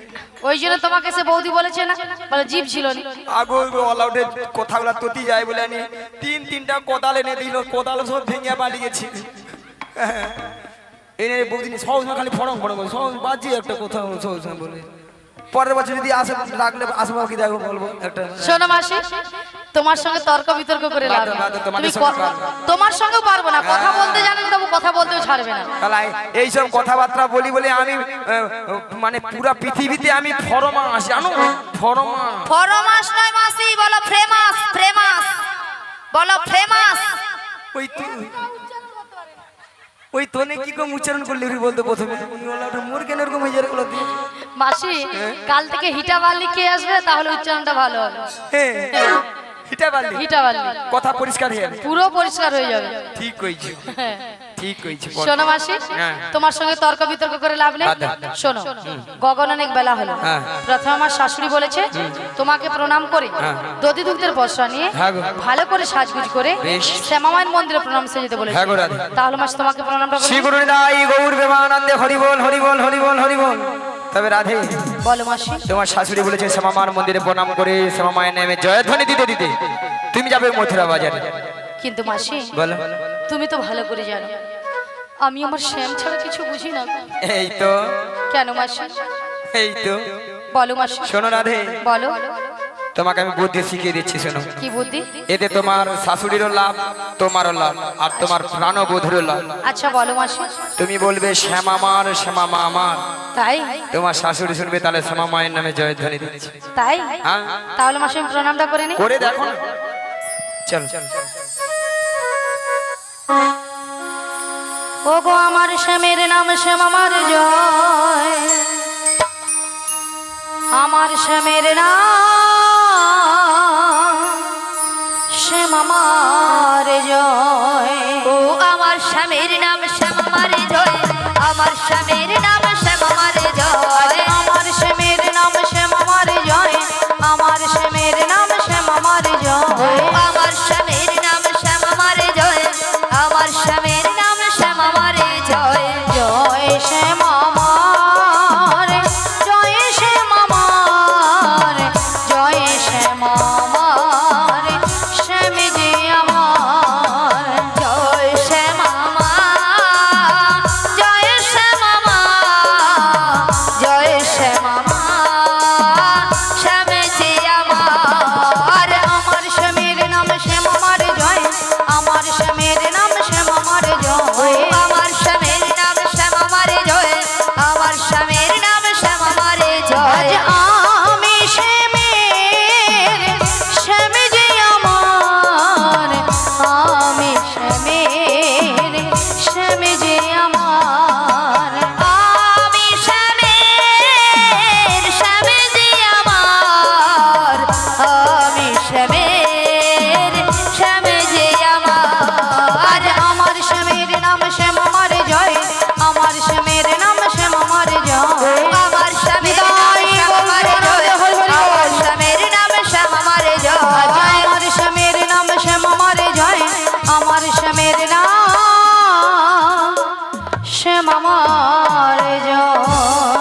ওই জন্য তোমাকে সে বৌদি বলেছে না, বলে জিভ ছিল না। আগো ওলাউটে কথাগুলা ততি যায় বলে আনি তিনটা কোদাল এনে দিল, কোদাল সব ভেঙে পালিয়ে গেছে। এনে বৌদিন সব খালি ফড়ং ফড়ং সব বাজে একটা কথা সব বলে। পরের বছর যদি আসে রাখলে আসবো কি দেখো বলবো একটা। শোনো মাসি, তোমার সঙ্গে তর্ক বিতর্ক করে লাভ নেই। বাদে, তোমাদের তুমি সঙ্গে পারবো। তোমার সঙ্গে পারবো না, কথা বলতে জানেন তবু কথা বলতেও ছাড়বে না। তাহলে এইসব কথাবার্তা বলি বলে আমি মানে পুরা পৃথিবীতে আমি ফরমাস, জানো ফরমাস। ফরমাস নয় মাসি, বলো ফ্রেমাস, ফ্রেমাস বলো ফ্রেমাস। ওই তোনে কি কম উচ্চারণ করলি রে বলতে প্রথমে ওলাটা মোর কেন এরকম হয়ে যায় বলতে। মাসি, কাল থেকে হিটা বালি কে আসবে তাহলে উচ্চারণটা ভালো হবে। হ্যাঁ হিটা বালি, হিটা বালি কথা পরিষ্কার হয়ে যাবে। পুরো পরিষ্কার হয়ে যাবে। ঠিক কইছি, ঠিক কইছি। শোনো মাসি, হ্যাঁ। তোমার সঙ্গে তর্ক বিতর্ক করে লাভ নেই। বাদ দাও। শোনো, গগন অনেক বেলা হলো। হ্যাঁ। প্রথমে আমার শাশুড়ি বলেছে তোমাকে প্রণাম করে দধি দুগ্ধের বর্ষা নিয়ে হ্যাঁ গো। ভালো করে সাজগুজ করে বেশ। শ্যামামায়ের মন্দিরে প্রণাম সেজে যেতে বলেছে। হ্যাঁ গো রাধে। তাহলে মাসি তোমাকে প্রণামটা শ্রী করে গুরু নিতাই গৌর প্রেমানন্দে হরি বল হরি বল হরি বল হরি বল। তবে রাধে, বলো মাসি। তোমার শাশুড়ি বলেছে শ্যামামার মন্দিরে প্রণাম করে শ্যামামায়ের নামে জয়ধ্বনি দিতে দিতে তুমি যাবে মথুরা বাজারে। কিন্তু মাসি, বলো। তুমি তো ভালো করে জানো আমি আমার শ্যাম ছাড়া কিছু বুঝি না। এই তো, কেন মাসি? এই তো। বলো মাসি। শোনো রাধে, বলো, তোমাকে আমি বুদ্ধি শিখিয়ে দিচ্ছি, শোনো। কি বুদ্ধি? এতে তোমার শাশুড়িরও লাভ, তোমারও লাভ, আর তোমার প্রাণবধূরও লাভ। আচ্ছা বলো মাসি। তুমি বলবে শ্যামামার, শ্যামামা আমার। তাই? তোমার শাশুড়ি শুনবে তাহলে শ্যামামায়ের নামে জয়ধ্বনি দিচ্ছে। তাই? হ্যাঁ, তাহলে মাসি আমি প্রণামটা করে নি। করে দেখো না। চল চল। ও গো আমার শ্যামের নাম শ্যাম আমার জয়, আমার শ্যামের নাম শ্যাম আমার জয়। ও আমার স্বামীর নাম শ্যাম আমার জয়, আমার স্বামীর নাম শ্যাম আমার জয়। আমার শ্যামের নাম শ্যাম আমার জয়, আমার শ্যামের নাম শ্যাম আমার জয়। আমার স্বামীর নাম শ্যাম আমার জয়, আমার স্বামীর নাম শ্যাম আমার জয়। জয় শ্যাম আমার, জয় শ্যাম আমার, জয় শ্যাম আমার, শ্যাম যে আমার। জয় শ্যাম আমার, জয় শ্যাম আমার, জয় শ্যাম আমার, শ্যাম যে আমার। আমার শ্যামের নাম শ্যাম আমার জয়, আমার শ্যামের নাম শ্যাম আমার জয়। আমার স্বামীর নাম শ্যাম আমার জয়, আমার স্বামীর নাম শ্যাম আমার জয়। আজ আমি শ্যামের, শ্যাম যে আমার, আমি শ্যামের, শ্যাম যে আমার। আমি শ্যামের, শ্যাম যে আমার, আমি শ্যামের, শ্যাম যে আমার। আজ আমার শ্যামের নাম শ্যাম আমার জয়, আমার শ্যামের নাম শ্যাম আমার জয়। আমার স্বামীর নাম শ্যাম আমার জয়, আমার স্বামীর নাম শ্যাম আমার আজ জয়। আমার শ্যামের নাম শ্যাম আমার জয়, আমার শ্যামের নাম শ্যাম আমার জয়।